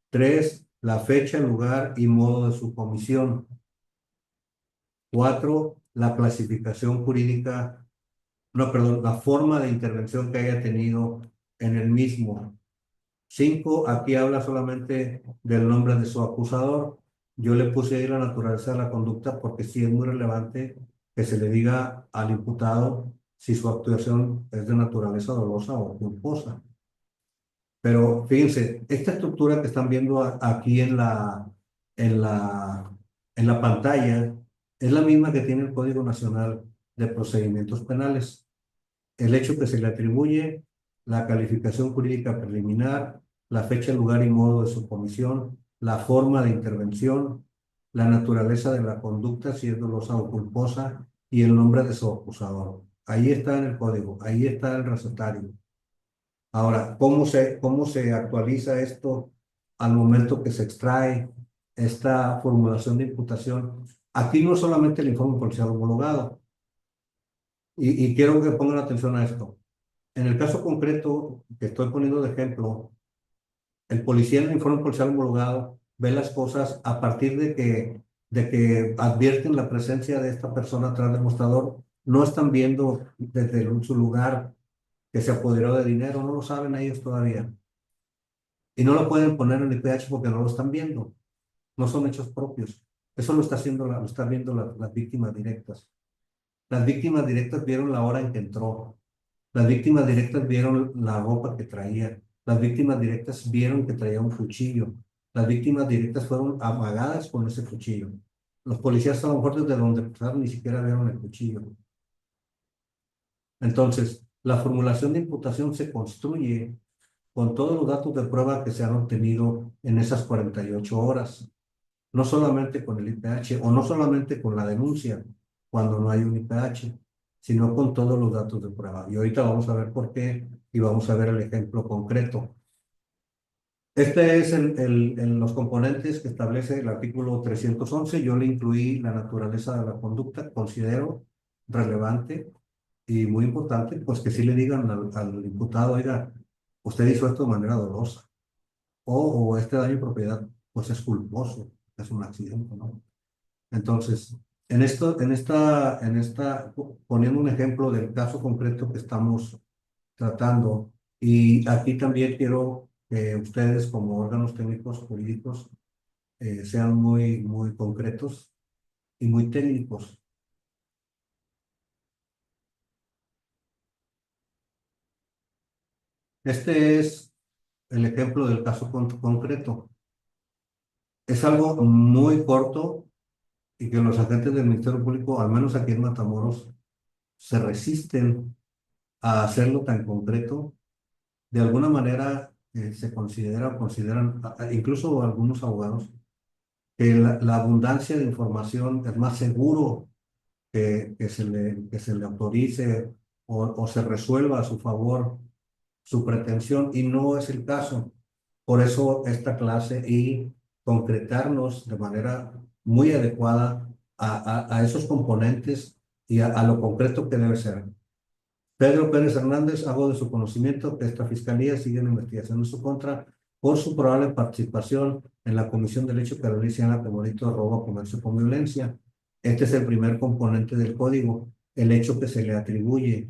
Tres, la fecha, lugar y modo de su comisión. Cuatro, la clasificación jurídica, no, perdón, la forma de intervención que haya tenido en el mismo. Cinco, aquí habla solamente del nombre de su acusador. Yo le puse ahí la naturaleza de la conducta porque sí es muy relevante que se le diga al imputado si su actuación es de naturaleza dolosa o culposa. Pero fíjense, esta estructura que están viendo aquí en la, en la pantalla es la misma que tiene el Código Nacional de Procedimientos Penales. El hecho que se le atribuye, la calificación jurídica preliminar, la fecha, lugar y modo de su comisión, la forma de intervención, la naturaleza de la conducta, si es dolosa o culposa, y el nombre de su acusador. Ahí está en el código, ahí está el recetario. Ahora, cómo se actualiza esto al momento que se extrae esta formulación de imputación? Aquí no solamente el informe policial homologado, y quiero que pongan atención a esto. En el caso concreto que estoy poniendo de ejemplo, el policía en el informe policial homologado ve las cosas a partir de que advierten la presencia de esta persona atrás del mostrador. No están viendo desde su lugar que se apoderó de dinero, no lo saben ellos todavía. Y no lo pueden poner en el IPH porque no lo están viendo. No son hechos propios. Eso lo está haciendo, lo están viendo las víctimas directas. Las víctimas directas vieron la hora en que entró. Las víctimas directas vieron la ropa que traía. Las víctimas directas vieron que traía un cuchillo. Las víctimas directas fueron amagadas con ese cuchillo. Los policías a lo mejor desde donde empezaron ni siquiera vieron el cuchillo. Entonces, la formulación de imputación se construye con todos los datos de prueba que se han obtenido en esas 48 horas. No solamente con el IPH o no solamente con la denuncia cuando no hay un IPH, sino con todos los datos de prueba. Y ahorita vamos a ver por qué y vamos a ver el ejemplo concreto. Este es los componentes que establece el artículo 311. Yo le incluí la naturaleza de la conducta, considero relevante y muy importante, pues que sí le digan al imputado, oiga, usted hizo esto de manera dolosa o este daño de propiedad, pues es culposo, es un accidente, ¿no? Entonces, poniendo un ejemplo del caso concreto que estamos tratando, y aquí también quiero que ustedes como órganos técnicos jurídicos sean muy concretos y muy técnicos. Este es el ejemplo del caso concreto. Es algo muy corto y que los agentes del Ministerio Público, al menos aquí en Matamoros, se resisten a hacerlo tan concreto. De alguna manera se considera o consideran, incluso algunos abogados, que la abundancia de información es más seguro que se le autorice o se resuelva a su favor su pretensión, y no es el caso. Por eso esta clase y concretarnos de manera muy adecuada a esos componentes y a lo concreto que debe ser. Pedro Pérez Hernández, hago de su conocimiento que esta fiscalía sigue en investigación en su contra por su probable participación en la comisión del hecho que realiza en la delito de robo a comercio con violencia. Este es el primer componente del código, el hecho que se le atribuye.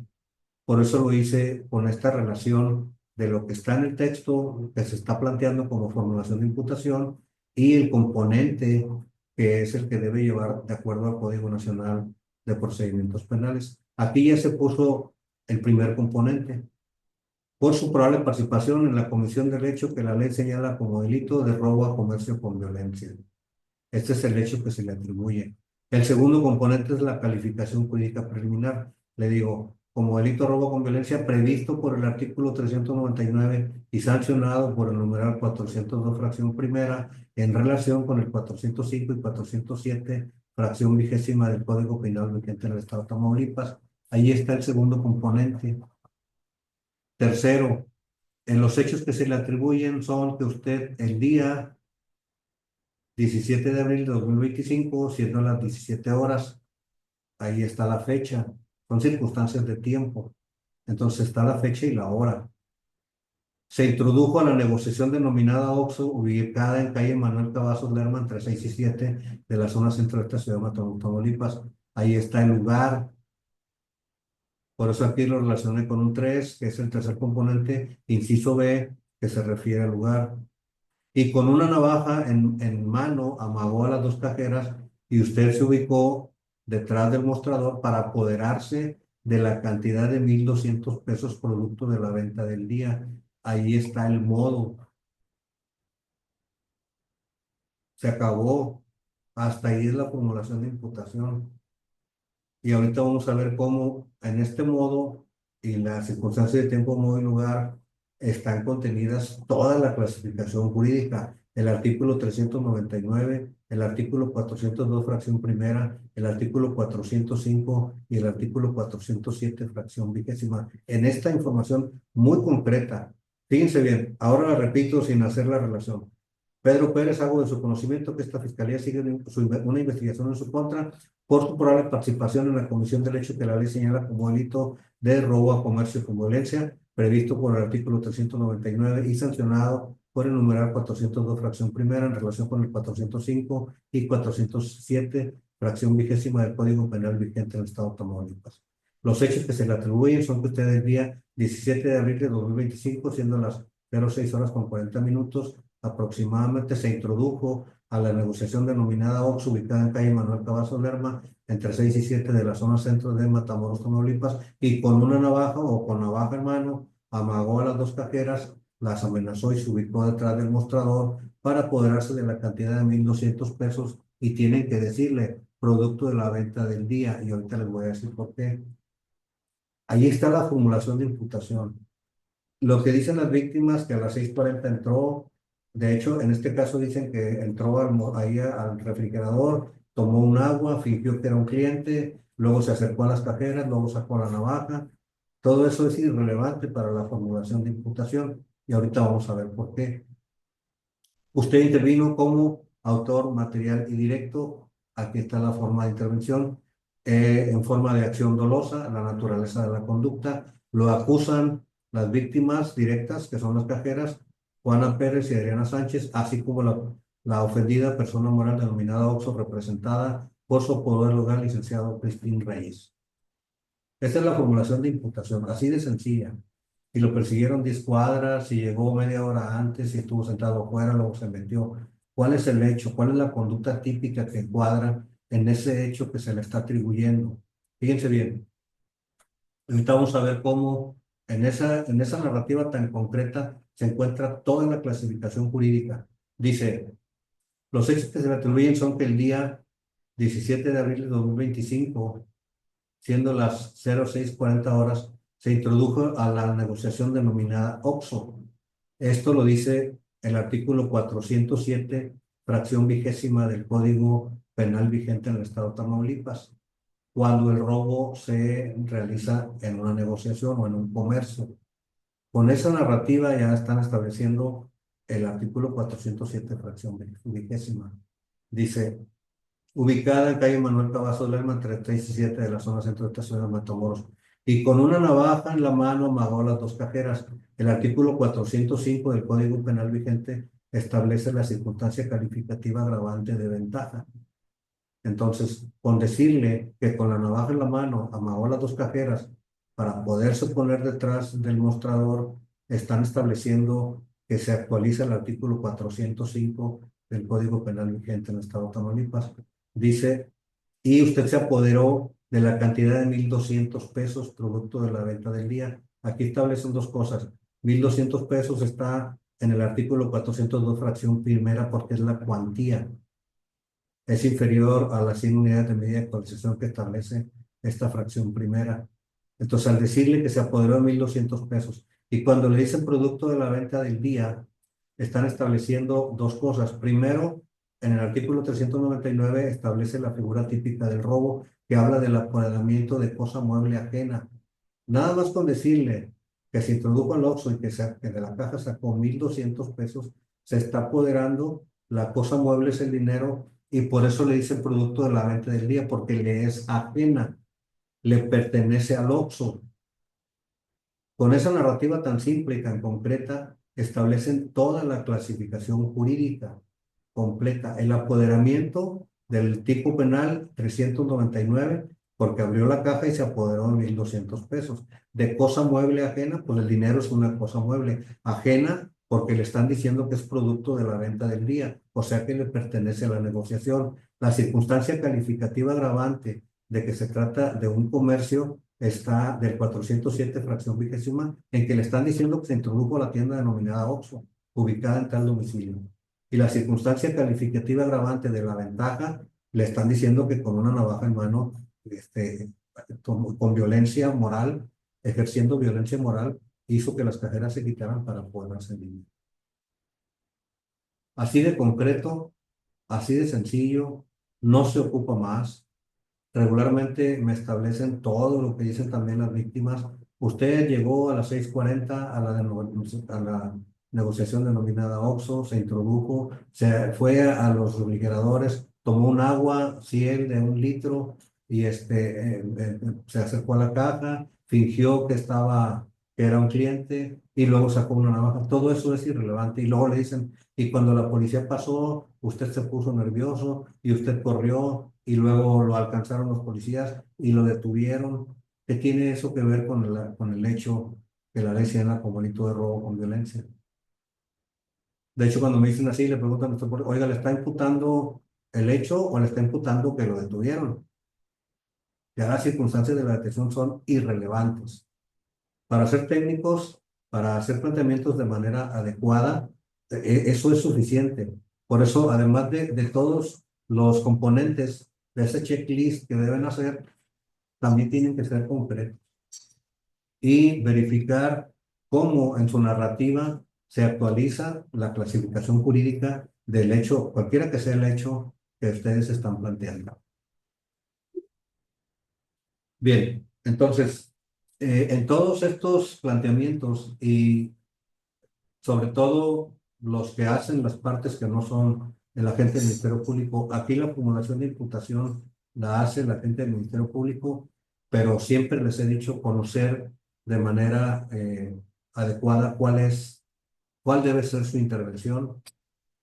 Por eso lo hice con esta relación de lo que está en el texto, que se está planteando como formulación de imputación, y el componente que es el que debe llevar de acuerdo al Código Nacional de Procedimientos Penales. Aquí ya se puso el primer componente, por su probable participación en la comisión del hecho que la ley señala como delito de robo a comercio con violencia. Este es el hecho que se le atribuye. El segundo componente es la calificación jurídica preliminar. Le digo, como delito de robo con violencia previsto por el artículo 399 y sancionado por el numeral 402 fracción primera en relación con el 405 y 407 fracción vigésima del Código Penal vigente en el Estado de Tamaulipas. Ahí está el segundo componente. Tercero, en los hechos que se le atribuyen son que usted el día 17 de abril de 2025, siendo las 17 horas, ahí está la fecha, son circunstancias de tiempo, entonces está la fecha y la hora. Se introdujo a la negociación denominada OXXO, ubicada en calle Manuel Cavazos Lerma, entre 6 y 7 de la zona centro de esta ciudad de Matamoros, Tamaulipas. Ahí está el lugar, por eso aquí lo relacioné con un 3, que es el tercer componente, inciso B, que se refiere al lugar. Y con una navaja en mano amagó a las dos cajeras y usted se ubicó detrás del mostrador para apoderarse de la cantidad de 1,200 pesos producto de la venta del día. Ahí está el modo. Se acabó. Hasta ahí es la formulación de imputación. Y ahorita vamos a ver cómo en este modo y las circunstancias de tiempo, modo y lugar están contenidas toda la clasificación jurídica. El artículo 399, el artículo 402 fracción primera, el artículo 405 y el artículo 407 fracción vigésima. En esta información muy concreta, fíjense bien, ahora la repito sin hacer la relación. Pedro Pérez, hago de su conocimiento que esta fiscalía sigue una investigación en su contra por su probable participación en la comisión del hecho que la ley señala como delito de robo a comercio con violencia, previsto por el artículo 399 y sancionado por el numeral 402 fracción primera en relación con el 405 y 407 fracción vigésima del Código Penal vigente en el Estado de Tamaulipas. Los hechos que se le atribuyen son que usted el día 17 de abril de 2025, siendo las 06 horas con 40 minutos, aproximadamente se introdujo a la negociación denominada OXXO, ubicada en calle Manuel Cavazos Lerma, entre 6 y 7 de la zona centro de Matamoros, Tamaulipas, y con una navaja o con navaja en mano, amagó a las dos cajeras, las amenazó y se ubicó detrás del mostrador para apoderarse de la cantidad de 1,200 pesos y tienen que decirle producto de la venta del día, y ahorita les voy a decir por qué. Ahí está la formulación de imputación. Lo que dicen las víctimas que a las 6:40 entró, de hecho, en este caso dicen que entró ahí al refrigerador, tomó un agua, fingió que era un cliente, luego se acercó a las cajeras, luego sacó la navaja. Todo eso es irrelevante para la formulación de imputación y ahorita vamos a ver por qué. Usted intervino como autor material y directo. Aquí está la forma de intervención. En forma de acción dolosa, la naturaleza de la conducta. Lo acusan las víctimas directas, que son las cajeras, Juana Pérez y Adriana Sánchez, así como la ofendida persona moral denominada OXXO, representada por su poder legal, licenciado Cristín Reyes. Esta es la formulación de imputación, así de sencilla. Y lo persiguieron 10 cuadras y llegó media hora antes y estuvo sentado afuera, luego se metió. ¿Cuál es el hecho? ¿Cuál es la conducta típica que encuadra en ese hecho que se le está atribuyendo? Fíjense bien. Ahorita vamos a ver cómo en esa narrativa tan concreta se encuentra toda la clasificación jurídica. Dice, los hechos que se le atribuyen son que el día 17 de abril de 2025, siendo las 06:40 horas, se introdujo a la negociación denominada OXXO. Esto lo dice el artículo 407, fracción vigésima del Código Penal vigente en el Estado de Tamaulipas, cuando el robo se realiza en una negociación o en un comercio. Con esa narrativa ya están estableciendo el artículo 407, fracción vigésima. Dice, ubicada en calle Manuel Cavazos Lerma, entre 3 y 7 de la zona centro de esta ciudad de Matamoros, y con una navaja en la mano amagó las dos cajeras. El artículo 405 del Código Penal vigente establece la circunstancia calificativa agravante de ventaja. Entonces, con decirle que con la navaja en la mano amagó las dos cajeras para poderse poner detrás del mostrador, están estableciendo que se actualiza el artículo 405 del Código Penal vigente en el Estado de Tamaulipas. Dice, y usted se apoderó de la cantidad de 1,200 pesos producto de la venta del día. Aquí establecen dos cosas. 1,200 pesos está en el artículo 402, fracción primera, porque es la cuantía. Es inferior a las 100 unidades de medida de actualización que establece esta fracción primera. Entonces, al decirle que se apoderó de 1,200 pesos, y cuando le dicen producto de la venta del día, están estableciendo dos cosas. Primero, en el artículo 399 establece la figura típica del robo, que habla del apoderamiento de cosa mueble ajena. Nada más con decirle que se introdujo al Oxxo y que de la caja sacó 1,200 pesos, se está apoderando, la cosa mueble es el dinero, y por eso le dicen producto de la venta del día, porque le es ajena, le pertenece al Oxxo. Con esa narrativa tan simple y tan concreta, establecen toda la clasificación jurídica completa, el apoderamiento del tipo penal 399, porque abrió la caja y se apoderó de 1,200 pesos. De cosa mueble ajena, pues el dinero es una cosa mueble ajena porque le están diciendo que es producto de la venta del día, o sea que le pertenece a la negociación. La circunstancia calificativa agravante de que se trata de un comercio está del 407, fracción vigésima, en que le están diciendo que se introdujo a la tienda denominada Oxxo, ubicada en tal domicilio. Y la circunstancia calificativa agravante de la ventaja, le están diciendo que con una navaja en mano, con violencia moral, ejerciendo violencia moral, hizo que las cajeras se quitaran para poder hacer dinero. Así de concreto, así de sencillo, no se ocupa más. Regularmente me establecen todo lo que dicen también las víctimas. Usted llegó a las 6:40 a la negociación denominada Oxxo, se introdujo, se fue a los refrigeradores, tomó un agua Ciel de 1 litro y se acercó a la caja, fingió que era un cliente y luego sacó una navaja. Todo eso es irrelevante y luego le dicen, y cuando la policía pasó, usted se puso nervioso y usted corrió y luego lo alcanzaron los policías y lo detuvieron. ¿Qué tiene eso que ver con el hecho que la ley señala como delito de robo con violencia? De hecho, cuando me dicen así, le preguntan, oiga, ¿le está imputando el hecho o le está imputando que lo detuvieron? Ya las circunstancias de la detención son irrelevantes. Para ser técnicos, para hacer planteamientos de manera adecuada, eso es suficiente. Por eso, además de todos los componentes de ese checklist que deben hacer, también tienen que ser concretos y verificar cómo en su narrativa se actualiza la clasificación jurídica del hecho, cualquiera que sea el hecho que ustedes están planteando. Bien, entonces, en todos estos planteamientos y sobre todo los que hacen las partes que no son el agente del Ministerio Público. Aquí la acumulación de imputación la hace el agente del Ministerio Público, pero siempre les he dicho conocer de manera adecuada cuál debe ser su intervención,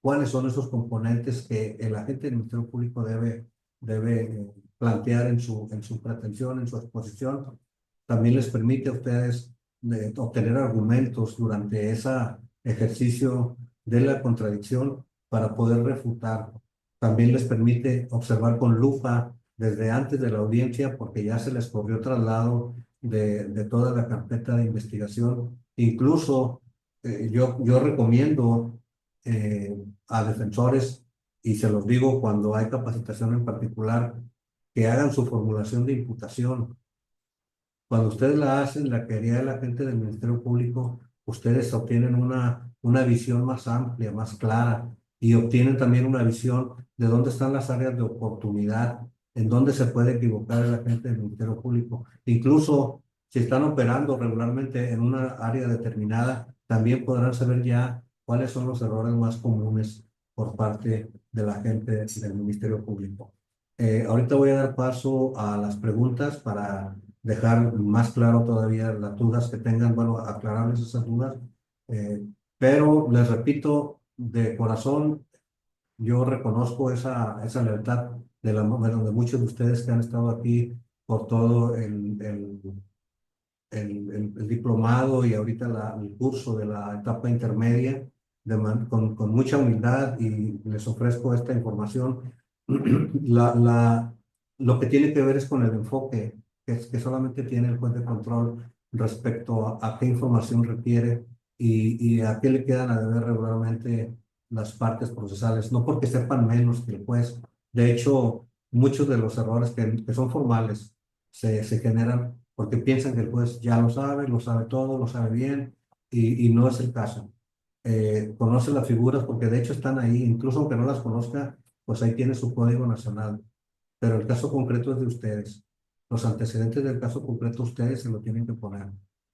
cuáles son esos componentes que el agente del Ministerio Público debe plantear en su pretensión, en su exposición. También les permite a ustedes obtener argumentos durante ese ejercicio de la contradicción para poder refutar. También les permite observar con lupa desde antes de la audiencia, porque ya se les corrió traslado de toda la carpeta de investigación. Incluso yo recomiendo a defensores, y se los digo cuando hay capacitación en particular, que hagan su formulación de imputación. Cuando ustedes la hacen, la que haría la gente del Ministerio Público, ustedes obtienen una visión más amplia, más clara, y obtienen también una visión de dónde están las áreas de oportunidad, en dónde se puede equivocar la gente del Ministerio Público. Incluso si están operando regularmente en una área determinada, también podrán saber ya cuáles son los errores más comunes por parte de la gente del Ministerio Público. Ahorita voy a dar paso a las preguntas para dejar más claro todavía las dudas que tengan, bueno, aclararles esas dudas. Eh, pero les repito, de corazón, yo reconozco esa lealtad de muchos de ustedes que han estado aquí por todo el diplomado y ahorita el curso de la etapa intermedia con mucha humildad y les ofrezco esta información. La, la, lo que tiene que ver es con el enfoque que solamente tiene el juez de control respecto a qué información requiere y a qué le quedan a deber regularmente las partes procesales, no porque sepan menos que el juez. De hecho, muchos de los errores que son formales se generan porque piensan que el juez ya lo sabe todo, lo sabe bien, y no es el caso. Conoce las figuras porque de hecho están ahí, incluso aunque no las conozca, pues ahí tiene su código nacional. Pero el caso concreto es de ustedes. Los antecedentes del caso concreto ustedes se lo tienen que poner.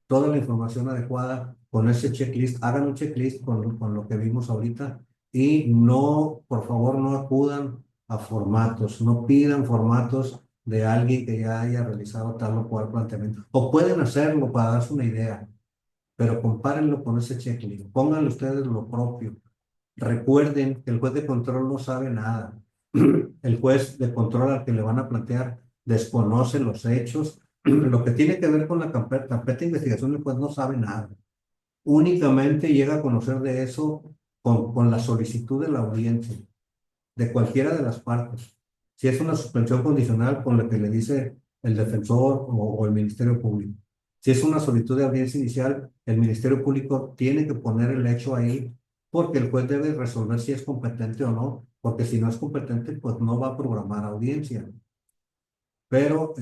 Toda la información adecuada con ese checklist, hagan un checklist con lo que vimos ahorita y no, por favor, no acudan a formatos, no pidan formatos de alguien que ya haya realizado tal o cual planteamiento. O pueden hacerlo para darse una idea, pero compárenlo con ese checklist. Pónganle ustedes lo propio. Recuerden que el juez de control no sabe nada. El juez de control al que le van a plantear desconoce los hechos. Lo que tiene que ver con la carpeta de investigación, el juez no sabe nada. Únicamente llega a conocer de eso con la solicitud de la audiencia, de cualquiera de las partes. Si es una suspensión condicional con la que le dice el defensor o el Ministerio Público. Si es una solicitud de audiencia inicial, el Ministerio Público tiene que poner el hecho ahí porque el juez debe resolver si es competente o no, porque si no es competente, pues no va a programar audiencia. Pero,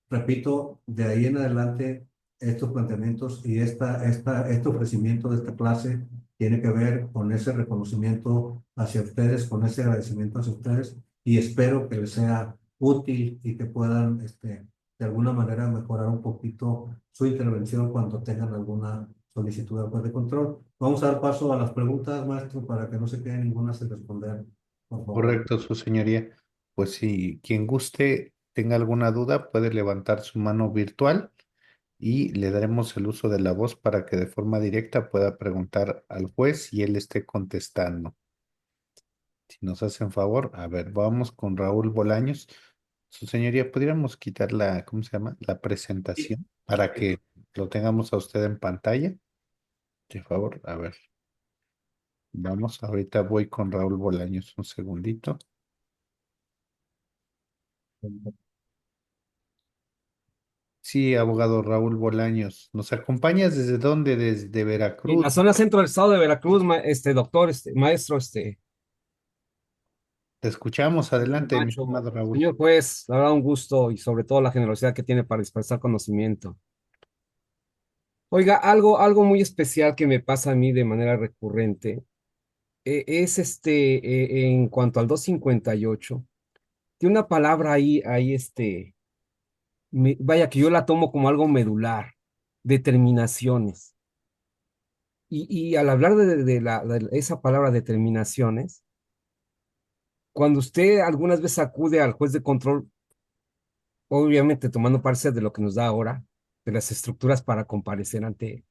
repito, de ahí en adelante, estos planteamientos y este ofrecimiento de esta clase tiene que ver con ese reconocimiento hacia ustedes, con ese agradecimiento hacia ustedes, y espero que les sea útil y que puedan, de alguna manera, mejorar un poquito su intervención cuando tengan alguna solicitud de juez de control. Vamos a dar paso a las preguntas, maestro, para que no se quede ninguna sin responder, por favor. Correcto, su señoría. Pues si quien guste tenga alguna duda, puede levantar su mano virtual y le daremos el uso de la voz para que de forma directa pueda preguntar al juez y él esté contestando. Si nos hacen favor, a ver, vamos con Raúl Bolaños. Su señoría, ¿pudiéramos quitar la, ¿cómo se llama? La presentación para que lo tengamos a usted en pantalla? De favor, a ver, vamos, ahorita voy con Raúl Bolaños, un segundito. Sí, abogado Raúl Bolaños. ¿Nos acompañas desde dónde? Desde En la Veracruz. zona centro del estado de Veracruz, doctor, maestro, Te escuchamos. Adelante, mi Macho, estimado Raúl. señor juez, la verdad un gusto y sobre todo la generosidad que tiene para dispersar conocimiento. Oiga, algo muy especial que me pasa a mí de manera recurrente es en cuanto al 258, tiene una palabra ahí, vaya que yo la tomo como algo medular, determinaciones. Y al hablar de esa palabra determinaciones, cuando usted algunas veces acude al juez de control, obviamente tomando parte de lo que nos da ahora, de las estructuras para comparecer ante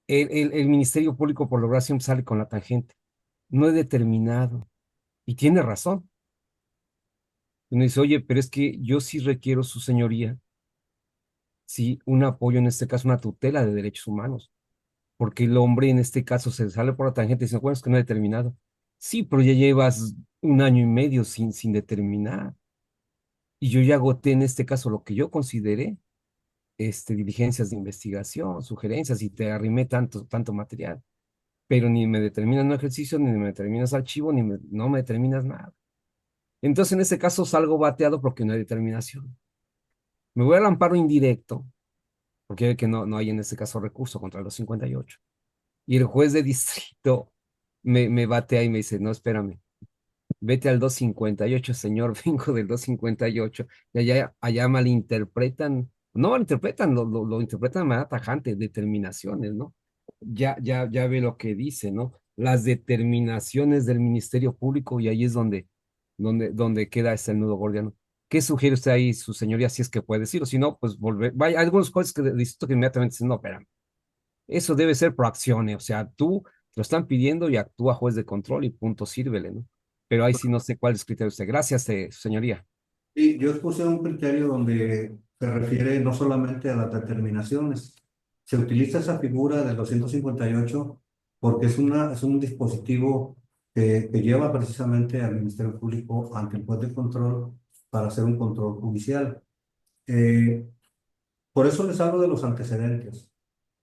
él, el Ministerio Público por lograr siempre sale con la tangente. No es determinado. Y tiene razón. Uno dice, oye, pero es que yo sí requiero, su señoría, sí, un apoyo, en este caso, una tutela de derechos humanos, porque el hombre en este caso se sale por la tangente y dice, bueno, es que no he determinado. Sí, pero ya llevas un año y medio sin determinar. Y yo ya agoté en este caso lo que yo consideré diligencias de investigación, sugerencias, y te arrimé tanto material, pero ni me determinas un ejercicio, ni me determinas archivo, no me determinas nada. Entonces, en este caso, salgo bateado porque no hay determinación. Me voy al amparo indirecto, porque ve que no hay en este caso recurso contra los 58. Y el juez de distrito me batea y me dice, no, espérame, vete al 258, señor, vengo del 258. Y allá malinterpretan, no malinterpretan, lo interpretan de manera tajante, determinaciones, ¿no? Ya ve lo que dice, ¿no? Las determinaciones del Ministerio Público, y ahí es donde queda ese nudo gordiano. ¿Qué sugiere usted ahí, su señoría, si es que puede decir? O si no, pues volver. Vaya, hay algunos jueces que distrito que inmediatamente dicen, no, espérame, eso debe ser proacción, o sea, tú te lo están pidiendo y actúa juez de control y punto, sírvele, ¿no? Pero ahí sí no sé cuál es el criterio de usted. Gracias, su señoría. Sí, yo expuse un criterio donde se refiere no solamente a las determinaciones. Se utiliza esa figura del 258 porque es un dispositivo que lleva precisamente al Ministerio Público ante el juez de control para hacer un control judicial. Eh, por eso les hablo de los antecedentes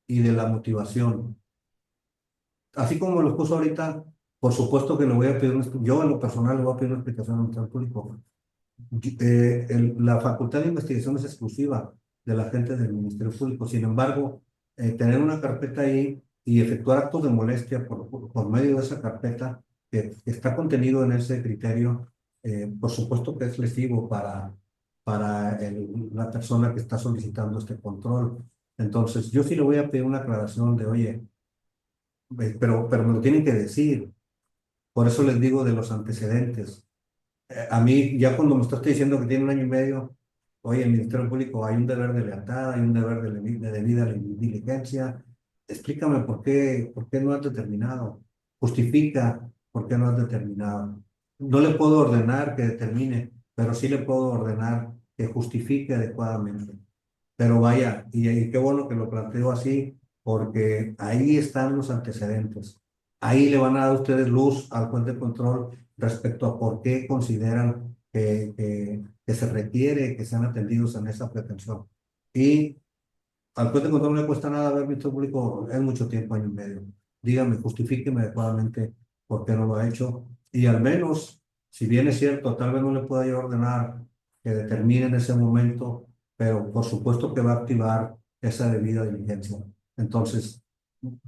y de la motivación. Así como los puso ahorita, por supuesto que le voy a pedir, yo en lo personal le voy a pedir una explicación al Ministerio Público. La facultad de investigación es exclusiva de la gente del Ministerio Público. Sin embargo, tener una carpeta ahí y efectuar actos de molestia por medio de esa carpeta que está contenido en ese criterio, por supuesto que es lesivo para la persona que está solicitando este control. Entonces, yo sí le voy a pedir una aclaración de, oye, pero me lo tienen que decir. Por eso les digo de los antecedentes. A mí, ya cuando me estás diciendo que tiene un año y medio, oye, el Ministerio Público hay un deber de lealtad, hay un deber de debida diligencia. Explícame por qué no has determinado. Justifica por qué no has determinado. No le puedo ordenar que determine, pero sí le puedo ordenar que justifique adecuadamente. Pero vaya, y qué bueno que lo planteo así, porque ahí están los antecedentes. Ahí le van a dar ustedes luz al juez de control respecto a por qué consideran que se requiere que sean atendidos en esa pretensión. Y al juez de control no le cuesta nada ver visto público, es mucho tiempo, año y medio. Dígame, justifíqueme adecuadamente por qué no lo ha hecho. Y al menos, si bien es cierto, tal vez no le pueda yo ordenar que determine en ese momento, pero por supuesto que va a activar esa debida diligencia. Entonces,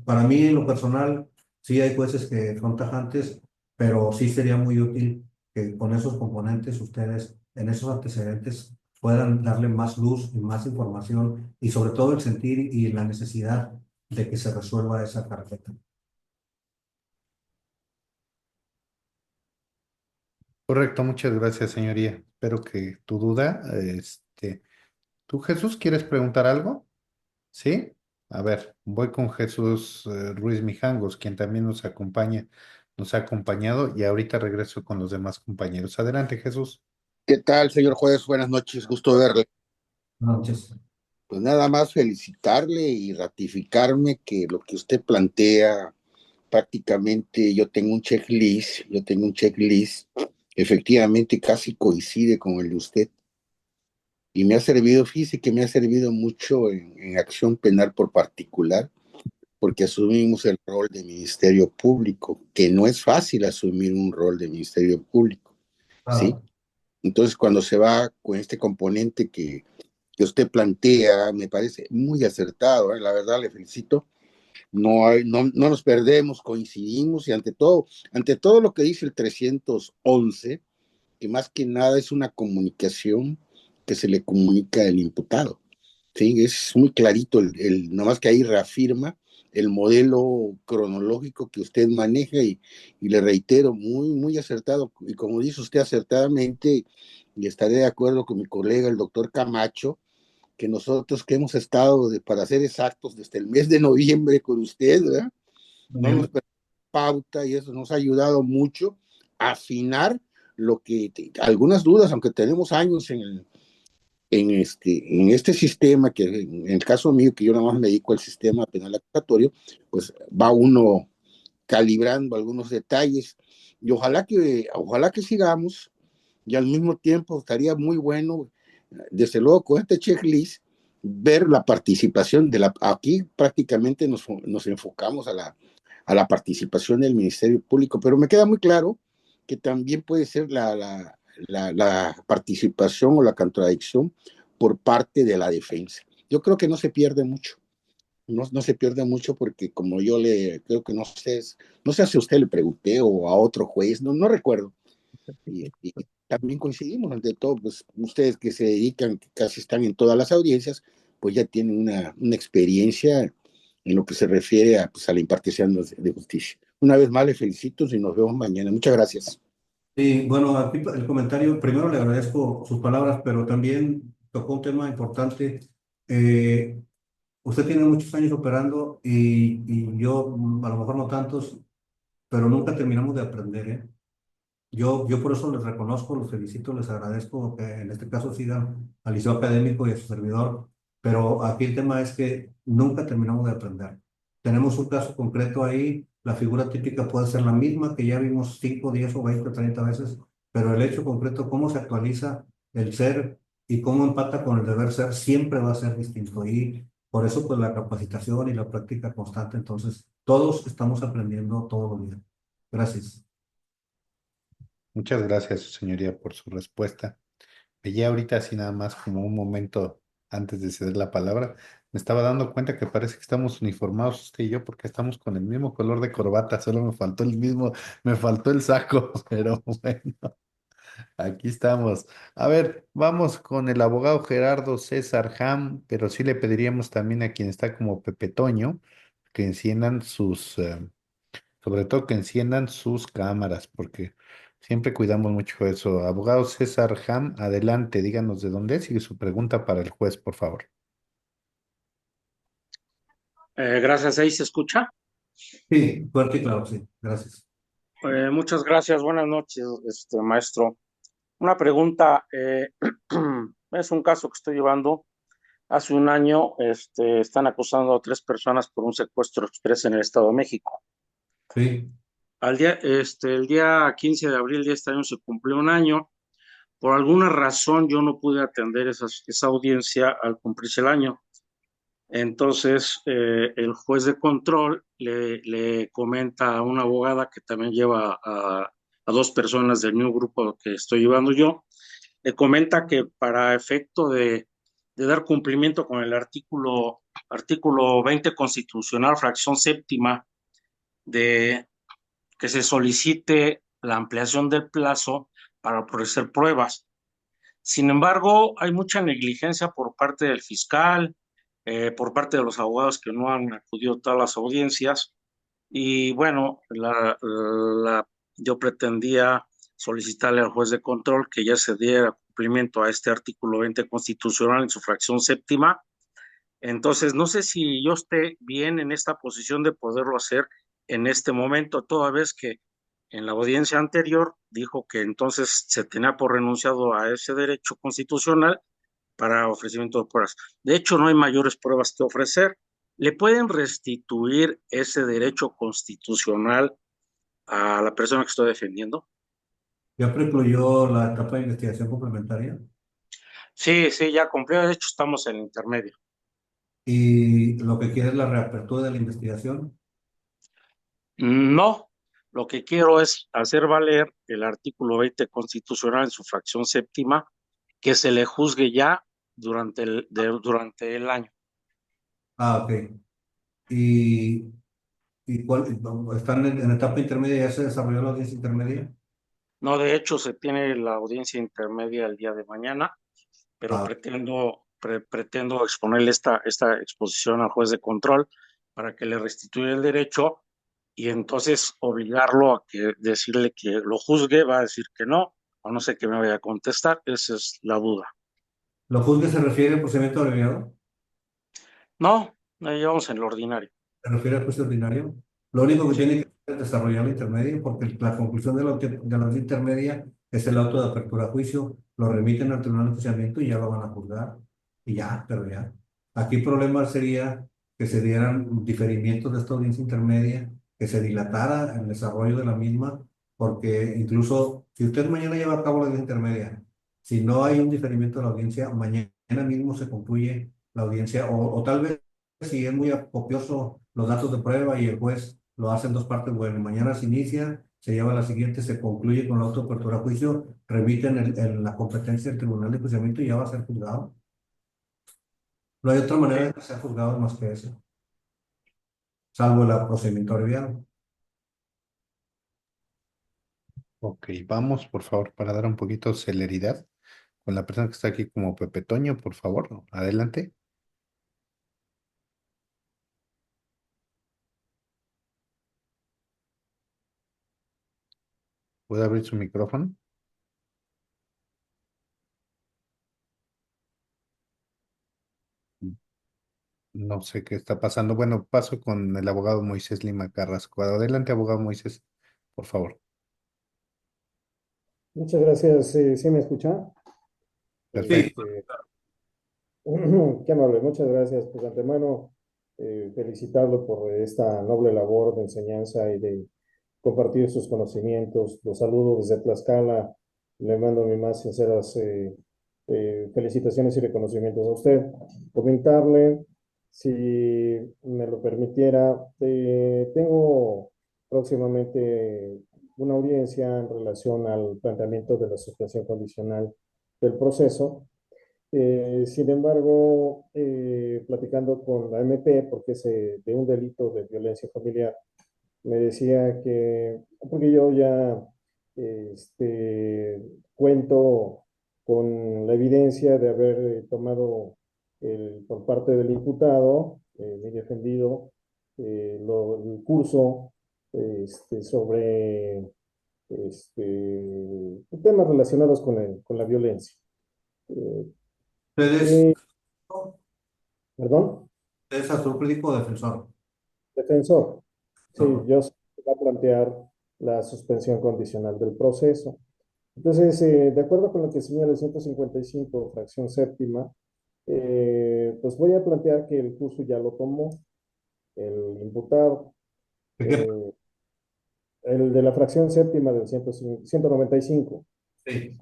para mí en lo personal, sí hay jueces que son tajantes, pero sí sería muy útil que con esos componentes ustedes, en esos antecedentes, puedan darle más luz y más información y sobre todo el sentir y la necesidad de que se resuelva esa carpeta. Correcto, muchas gracias, señoría. Espero que tu duda, ¿tú, Jesús, quieres preguntar algo? ¿Sí? A ver, voy con Jesús Ruiz Mijangos, quien también nos ha acompañado y ahorita regreso con los demás compañeros. Adelante, Jesús. ¿Qué tal, señor juez? Buenas noches, gusto verle. Noches. Pues nada más felicitarle y ratificarme que lo que usted plantea, prácticamente yo tengo un checklist, efectivamente casi coincide con el de usted. Y me ha servido, fíjese que me ha servido mucho en acción penal por particular, porque asumimos el rol de Ministerio Público, que no es fácil asumir un rol de Ministerio Público, ¿sí? Ah, Entonces, cuando se va con este componente que usted plantea, me parece muy acertado, ¿eh? La verdad le felicito. No nos perdemos, coincidimos y ante todo lo que dice el 311, que más que nada es una comunicación que se le comunica al imputado. Sí, es muy clarito, nomás que ahí reafirma el modelo cronológico que usted maneja y le reitero, muy acertado. Y como dice usted acertadamente, y estaré de acuerdo con mi colega, el doctor Camacho, que nosotros que hemos estado, para ser exactos, desde el mes de noviembre con usted, ¿verdad? No nos perdemos pauta y eso nos ha ayudado mucho a afinar algunas dudas, aunque tenemos años en este sistema, que en el caso mío, que yo nada más me dedico al sistema penal acusatorio, pues va uno calibrando algunos detalles y ojalá que sigamos y al mismo tiempo estaría muy bueno, desde luego con este checklist, ver la participación aquí prácticamente nos enfocamos a la participación del Ministerio Público, pero me queda muy claro que también puede ser la participación o la contradicción por parte de la defensa. Yo creo que no se pierde mucho. No se pierde mucho porque como yo creo que no sé si a usted le pregunté o a otro juez, no recuerdo. Y también coincidimos ante todo, pues ustedes que se dedican, que casi están en todas las audiencias, pues ya tienen una experiencia en lo que se refiere pues, a la impartición de justicia. Una vez más, les felicito y nos vemos mañana. Muchas gracias. sí, bueno, aquí el comentario, primero le agradezco sus palabras, pero también tocó un tema importante. Eh, Usted tiene muchos años operando y yo a lo mejor no tantos, pero nunca terminamos de aprender, ¿eh? Yo por eso les reconozco, los felicito, les agradezco que en este caso sigan al liceo académico y a su servidor, pero aquí el tema es que nunca terminamos de aprender. Tenemos un caso concreto ahí, la figura típica puede ser la misma que ya vimos 5, 10 o 20 o 30 veces, pero el hecho concreto, cómo se actualiza el ser y cómo empata con el deber ser, siempre va a ser distinto. Y por eso, pues la capacitación y la práctica constante, entonces, todos estamos aprendiendo todos los días. Gracias. Muchas gracias, su señoría, por su respuesta. Veía ahorita así nada más como un momento antes de ceder la palabra, me estaba dando cuenta que parece que estamos uniformados usted y yo porque estamos con el mismo color de corbata, solo me faltó el saco, pero bueno, aquí estamos. A ver, vamos con el abogado Gerardo César Ham, pero sí le pediríamos también a quien está como Pepe Toño que enciendan sobre todo que enciendan sus cámaras, porque siempre cuidamos mucho eso. Abogado César Ham, adelante, díganos de dónde es y su pregunta para el juez, por favor. Gracias, ahí se escucha. Sí, fuerte y claro, sí. Gracias. Muchas gracias, buenas noches, maestro. Una pregunta, es un caso que estoy llevando. Hace un año, están acusando a 3 personas por un secuestro express en el Estado de México. Sí, El día 15 de abril de este año se cumplió un año. Por alguna razón yo no pude atender esa audiencia al cumplirse el año. Entonces, el juez de control le comenta a una abogada que también lleva a 2 personas del mismo grupo que estoy llevando yo, le comenta que para efecto de dar cumplimiento con el artículo 20 constitucional, fracción séptima, de que se solicite la ampliación del plazo para ofrecer pruebas. Sin embargo, hay mucha negligencia por parte del fiscal, por parte de los abogados que no han acudido a todas las audiencias. Y bueno, yo pretendía solicitarle al juez de control que ya se diera cumplimiento a este artículo 20 constitucional en su fracción séptima. Entonces, no sé si yo esté bien en esta posición de poderlo hacer en este momento, toda vez que en la audiencia anterior dijo que entonces se tenía por renunciado a ese derecho constitucional para ofrecimiento de pruebas. De hecho, no hay mayores pruebas que ofrecer. ¿Le pueden restituir ese derecho constitucional a la persona que estoy defendiendo? ya precluyó la etapa de investigación complementaria Sí, sí, ya cumplió. De hecho, estamos en el intermedio. y lo que quiere es la reapertura de la investigación. No, lo que quiero es hacer valer el artículo 20 constitucional en su fracción séptima, que se le juzgue ya durante el año. Ah, ok. ¿Y, están en etapa intermedia? ¿Ya se desarrolló la audiencia intermedia? No, de hecho, se tiene la audiencia intermedia el día de mañana, pero Ah, pretendo exponerle esta exposición al juez de control para que le restituya el derecho y entonces obligarlo a decirle que lo juzgue, va a decir que no, o no sé qué me vaya a contestar, esa es la duda. ¿lo juzgue se refiere al procedimiento abreviado? No, ahí vamos en lo ordinario. ¿Se refiere al juicio ordinario? Lo único que Sí, tiene que hacer es desarrollar la intermedia, porque la conclusión de la audiencia intermedia es el auto de apertura a juicio, lo remiten al tribunal de enjuiciamiento y ya lo van a juzgar. Y ya, pero ya. Aquí el problema sería que se dieran diferimientos de esta audiencia intermedia, que se dilatara el desarrollo de la misma, porque incluso si usted mañana lleva a cabo la audiencia intermedia, si no hay un diferimiento de la audiencia, mañana mismo se concluye la audiencia, o tal vez si es muy copioso los datos de prueba y el juez lo hace en dos partes, bueno, mañana se inicia, se lleva a la siguiente, se concluye con la autoapertura a juicio, remiten la competencia del tribunal de enjuiciamiento y ya va a ser juzgado. No hay otra manera sí. de que sea juzgado más que eso, salvo el procedimiento abreviado. Ok, vamos, por favor, para dar un poquito de celeridad con la persona que está aquí como Pepe Toño, por favor, adelante. ¿Puede abrir su micrófono? No sé qué está pasando. Bueno, paso con el abogado Moisés Lima Carrasco. Adelante, abogado Moisés, por favor. Muchas gracias. ¿Sí me escucha? Perfecto. Qué amable, muchas gracias. Pues de antemano, felicitarlo por esta noble labor de enseñanza y de compartir sus conocimientos. Los saludo desde Tlaxcala. Le mando mis más sinceras felicitaciones y reconocimientos a usted. Comentarle, si me lo permitiera, tengo próximamente una audiencia en relación al planteamiento de la suspensión condicional del proceso. Sin embargo, platicando con la MP, porque es de un delito de violencia familiar, me decía que, porque yo ya cuento con la evidencia de haber tomado por parte del imputado, mi defendido, el curso sobre temas relacionados con la violencia. Eh, ¿Ustedes, ¿Perdón? es jurídico o defensor? Defensor. Sí, Ajá. yo sé que va a plantear la suspensión condicional del proceso. Entonces, de acuerdo con lo que señala el 155, fracción séptima, pues voy a plantear que el curso ya lo tomó el imputado, ¿De qué? el de la fracción séptima del 195, Sí.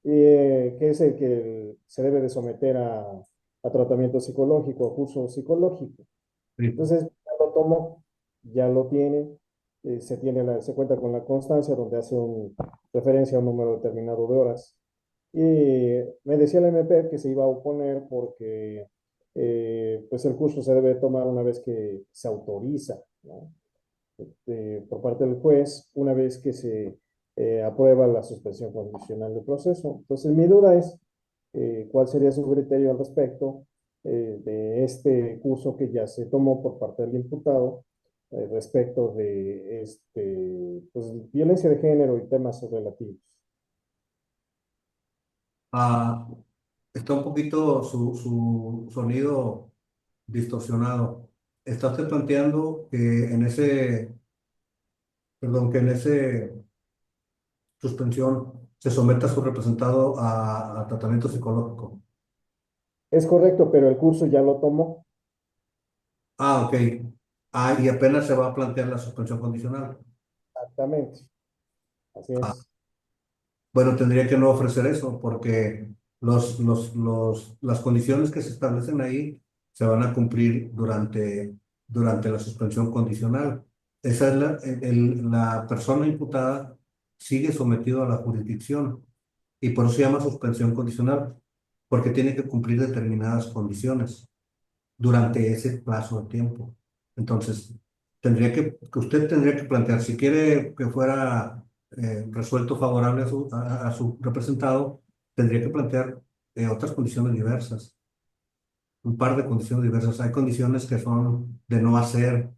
que es el que se debe de someter a tratamiento psicológico, a curso psicológico. Sí. Entonces, ya lo tomó, ya lo tiene, se cuenta con la constancia donde hace referencia a un número determinado de horas. Y me decía la MP que se iba a oponer porque pues el curso se debe tomar una vez que se autoriza, ¿no? Por parte del juez, una vez que se aprueba la suspensión condicional del proceso. Entonces, mi duda es, ¿cuál sería su criterio al respecto de este curso que ya se tomó por parte del imputado respecto de pues, violencia de género y temas relativos? Ah, está un poquito su sonido distorsionado. ¿Está usted planteando que que en ese suspensión se someta a su representado a tratamiento psicológico? Es correcto, pero el curso ya lo tomó. Ah, ok. Ah, y apenas se va a plantear la suspensión condicional. Exactamente. Así Ah, es. bueno, tendría que no ofrecer eso porque las condiciones que se establecen ahí se van a cumplir durante la suspensión condicional. Esa es la persona imputada sigue sometido a la jurisdicción y por eso se llama suspensión condicional, porque tiene que cumplir determinadas condiciones durante ese plazo de tiempo. Entonces, que usted tendría que plantear, si quiere que fuera resuelto favorable a su representado, tendría que plantear otras condiciones diversas, un par de condiciones diversas. Hay condiciones que son de no hacer,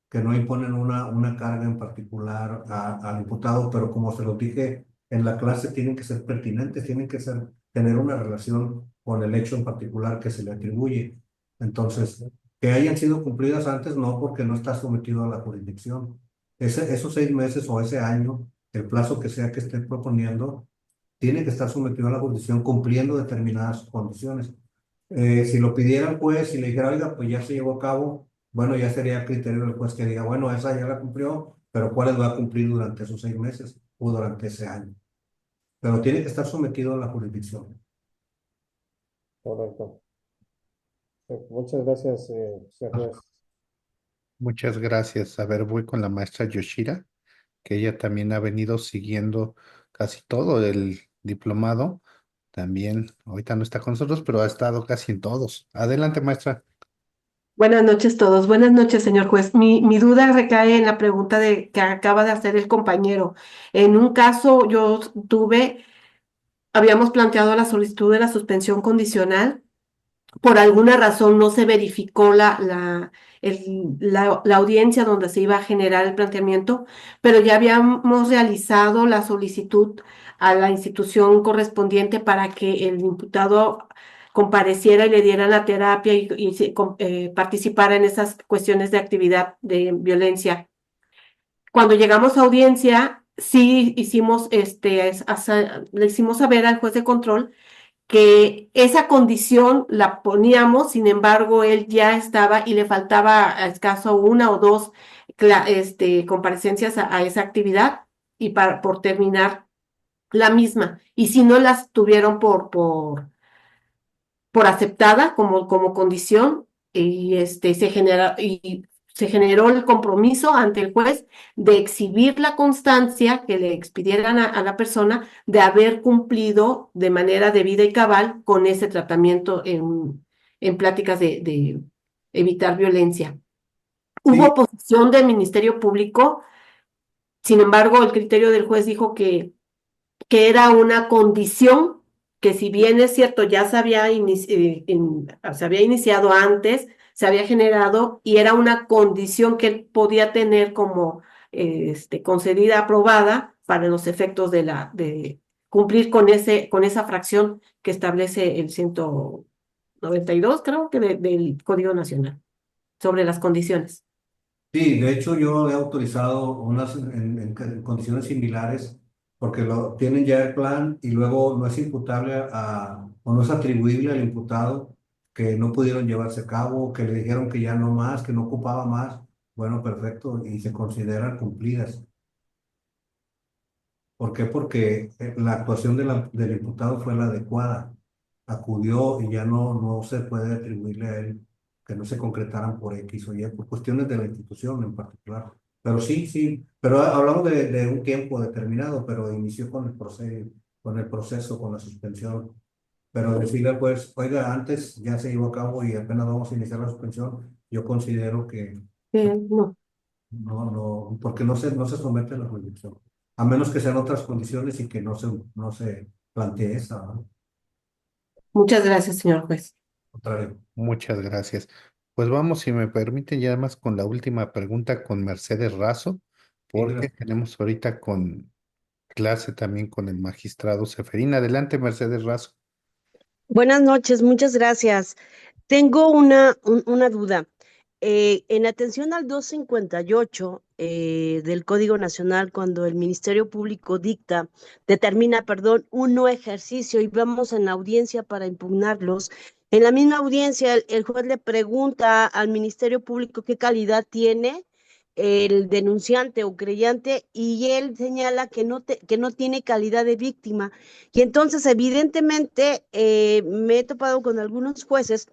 que no imponen una carga en particular al imputado, pero como se lo dije en la clase, tienen que ser pertinentes, tener una relación con el hecho en particular que se le atribuye. Entonces, que hayan sido cumplidas antes, no, porque no está sometido a la jurisdicción. Esos 6 meses o ese año, el plazo que sea que esté proponiendo, tiene que estar sometido a la jurisdicción cumpliendo determinadas condiciones. Si lo pidiera el juez y le dijera, oiga, pues ya se llevó a cabo, bueno, ya sería criterio del juez que diga, bueno, esa ya la cumplió, pero ¿cuáles va a cumplir durante esos 6 meses o durante ese año? Pero tiene que estar sometido a la jurisdicción. Correcto. Muchas gracias, señor juez. Muchas gracias. A ver, voy con la maestra Yoshira, que ella también ha venido siguiendo casi todo el diplomado. También, ahorita no está con nosotros, pero ha estado casi en todos. Adelante, maestra. Buenas noches todos. Buenas noches, señor juez. Mi duda recae en la pregunta que acaba de hacer el compañero. En un caso habíamos planteado la solicitud de la suspensión condicional. Por alguna razón no se verificó la audiencia donde se iba a generar el planteamiento, pero ya habíamos realizado la solicitud a la institución correspondiente para que el imputado compareciera y le diera la terapia y participara en esas cuestiones de actividad de violencia. Cuando llegamos a audiencia, sí hicimos, le hicimos saber al juez de control que esa condición la poníamos, sin embargo, él ya estaba y le faltaba a escaso una o dos comparecencias a esa actividad y por terminar la misma. Y si no las tuvieron por aceptada como condición y se generó el compromiso ante el juez de exhibir la constancia que le expidieran a la persona de haber cumplido de manera debida y cabal con ese tratamiento en pláticas de evitar violencia. Hubo Sí, oposición del Ministerio Público, sin embargo, el criterio del juez dijo que era una condición que, si bien es cierto, ya se había iniciado antes, se había generado y era una condición que él podía tener como concedida, aprobada para los efectos de cumplir con esa fracción que establece el 192, creo que del Código Nacional, sobre las condiciones. sí, de hecho yo he autorizado unas en condiciones similares porque lo tienen ya el plan y luego no es imputable o no es atribuible al imputado que no pudieron llevarse a cabo, que le dijeron que ya no más, que no ocupaba más. Bueno, perfecto, y se consideran cumplidas. ¿Por qué? Porque la actuación del imputado fue la adecuada. Acudió y ya no se puede atribuirle a él que no se concretaran por X o Y, por cuestiones de la institución en particular. Pero sí, sí, pero hablamos de un tiempo determinado, pero inició con el proceso, con la suspensión. Pero decirle pues, oiga, antes ya se llevó a cabo y apenas vamos a iniciar la suspensión, yo considero que No. no, porque no se somete a la jurisdicción, a menos que sean otras condiciones y que no se plantee esa, ¿no? Muchas gracias, señor juez. Contrario. Muchas gracias. Pues vamos, si me permiten, ya más con la última pregunta con Mercedes Razo, Sí, porque tenemos ahorita con clase también con el magistrado Seferín. Adelante, Mercedes Razo. Buenas noches, muchas gracias. Tengo una duda. En atención al 258 del Código Nacional, cuando el Ministerio Público determina, perdón, un no ejercicio y vamos en la audiencia para impugnarlos, en la misma audiencia el juez le pregunta al Ministerio Público qué calidad tiene el denunciante o creyente y él señala que no tiene calidad de víctima. Y entonces, evidentemente, me he topado con algunos jueces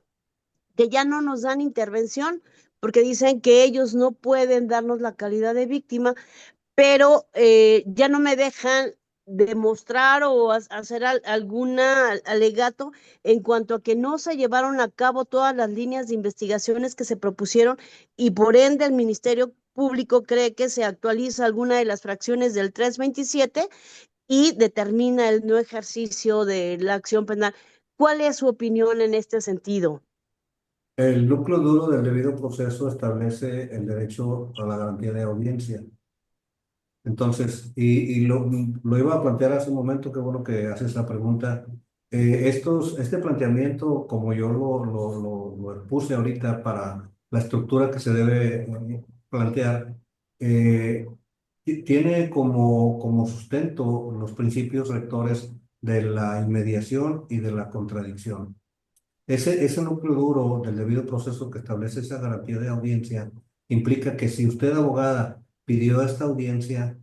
que ya no nos dan intervención porque dicen que ellos no pueden darnos la calidad de víctima, pero ya no me dejan demostrar o hacer algún alegato en cuanto a que no se llevaron a cabo todas las líneas de investigaciones que se propusieron y por ende el Ministerio Público cree que se actualiza alguna de las fracciones del 327 y determina el no ejercicio de la acción penal. ¿Cuál es su opinión en este sentido? El núcleo duro del debido proceso establece el derecho a la garantía de audiencia. Entonces, y lo iba a plantear hace un momento, qué bueno que haces la pregunta. Este planteamiento, como yo lo expuse ahorita para la estructura que se debe plantear, eh, tiene como sustento los principios rectores de la inmediación y de la contradicción. Ese núcleo duro del debido proceso que establece esa garantía de audiencia implica que si usted, abogada, pidió esta audiencia,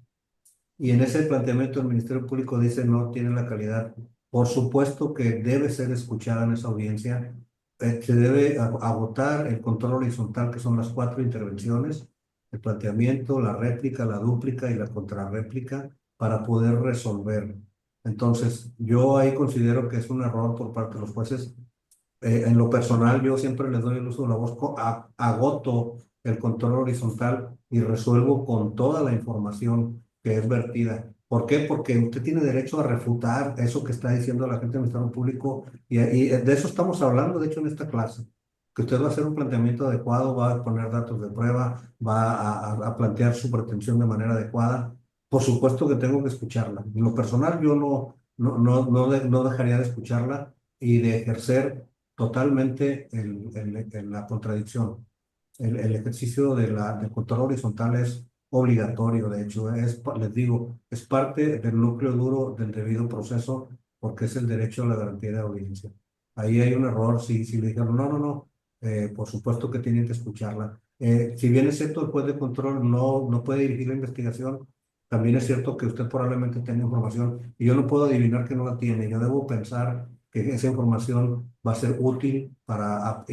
y en ese planteamiento el Ministerio Público dice no tiene la calidad. Por supuesto que debe ser escuchada en esa audiencia. Se debe agotar el control horizontal, que son las 4 intervenciones, el planteamiento, la réplica, la dúplica y la contrarréplica para poder resolver. Entonces, yo ahí considero que es un error por parte de los jueces. En lo personal, yo siempre les doy el uso de la voz, agoto el control horizontal y resuelvo con toda la información que es vertida. ¿Por qué? Porque usted tiene derecho a refutar eso que está diciendo la gente del Ministerio Público y de eso estamos hablando, de hecho, en esta clase. Que usted va a hacer un planteamiento adecuado, va a poner datos de prueba, va a plantear su pretensión de manera adecuada. Por supuesto que tengo que escucharla. En lo personal, yo no dejaría de escucharla y de ejercer totalmente la contradicción. El ejercicio del control horizontal es obligatorio, de hecho, les digo, es parte del núcleo duro del debido proceso porque es el derecho a la garantía de audiencia. Ahí hay un error, si le dijeron, no, no, no, por supuesto que tienen que escucharla. Si bien es cierto, el juez de control no puede dirigir la investigación, también es cierto que usted probablemente tenga información y yo no puedo adivinar que no la tiene. Yo debo pensar que esa información va a ser útil para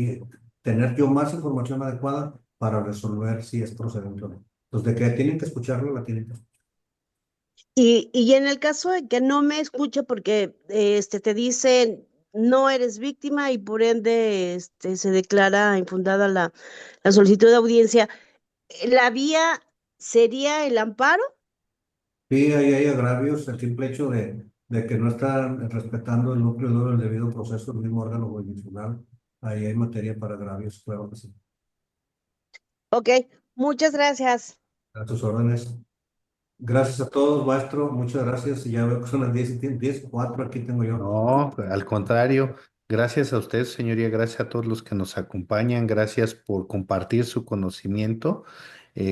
tener yo más información adecuada para resolver si es procedente o no. Entonces, de que tienen que escucharlo, la tienen que escuchar. Y en el caso de que no me escuche porque te dicen no eres víctima y por ende se declara infundada la solicitud de audiencia, ¿la vía sería el amparo? Sí, ahí hay agravios, el simple hecho de que no están respetando el núcleo duro del debido proceso del mismo órgano jurisdiccional. Ahí hay materia para agravios, claro que sí. Ok, muchas gracias. A sus órdenes. Gracias a todos, maestro. Muchas gracias. Y ya veo que son las 10:04, aquí tengo yo. No, al contrario, gracias a usted, señoría, gracias a todos los que nos acompañan, gracias por compartir su conocimiento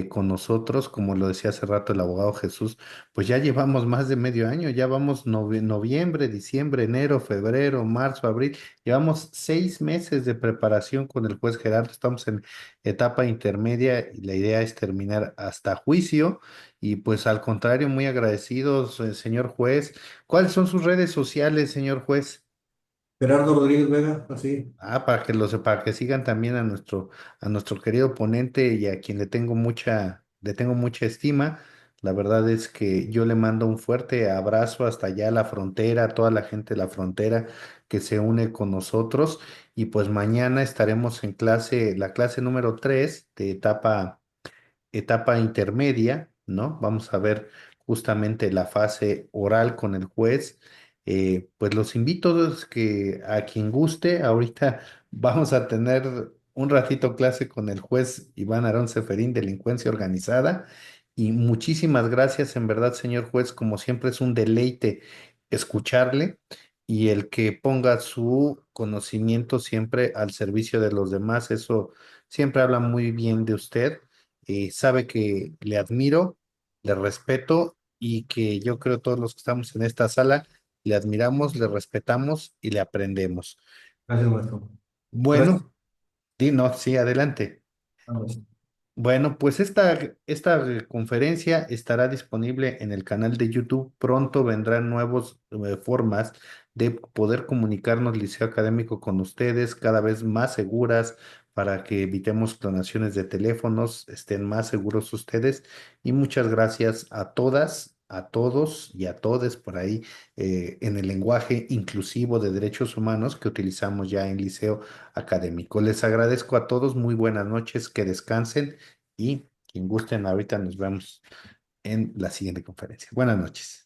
con nosotros, como lo decía hace rato el abogado Jesús, pues ya llevamos más de medio año, ya vamos noviembre, diciembre, enero, febrero, marzo, abril, llevamos 6 meses de preparación con el juez Gerardo, estamos en etapa intermedia y la idea es terminar hasta juicio y pues al contrario, muy agradecidos, señor juez. ¿Cuáles son sus redes sociales, señor juez? Gerardo Rodríguez Vega, así. Para que sigan también a nuestro querido ponente y a quien le tengo mucha estima. La verdad es que yo le mando un fuerte abrazo hasta allá a la frontera, a toda la gente de la frontera que se une con nosotros. Y pues mañana estaremos en clase, la clase número 3 de etapa intermedia, ¿no? Vamos a ver justamente la fase oral con el juez. Pues los invito que a quien guste, ahorita vamos a tener un ratito clase con el juez Iván Arón Seferín, delincuencia organizada. Y muchísimas gracias, en verdad, señor juez, como siempre es un deleite escucharle y el que ponga su conocimiento siempre al servicio de los demás, eso siempre habla muy bien de usted. Sabe que le admiro, le respeto y que yo creo todos los que estamos en esta sala le admiramos, le respetamos y le aprendemos. Gracias, maestro. Gracias. Bueno, no, sí, adelante. Vamos. Bueno, pues esta conferencia estará disponible en el canal de YouTube. Pronto vendrán nuevas formas de poder comunicarnos Liceo Académico con ustedes, cada vez más seguras para que evitemos clonaciones de teléfonos, estén más seguros ustedes. Y muchas gracias a todas, a todos y a todes por ahí en el lenguaje inclusivo de derechos humanos que utilizamos ya en Liceo Académico. Les agradezco a todos, muy buenas noches, que descansen y quien gusten, ahorita nos vemos en la siguiente conferencia. Buenas noches.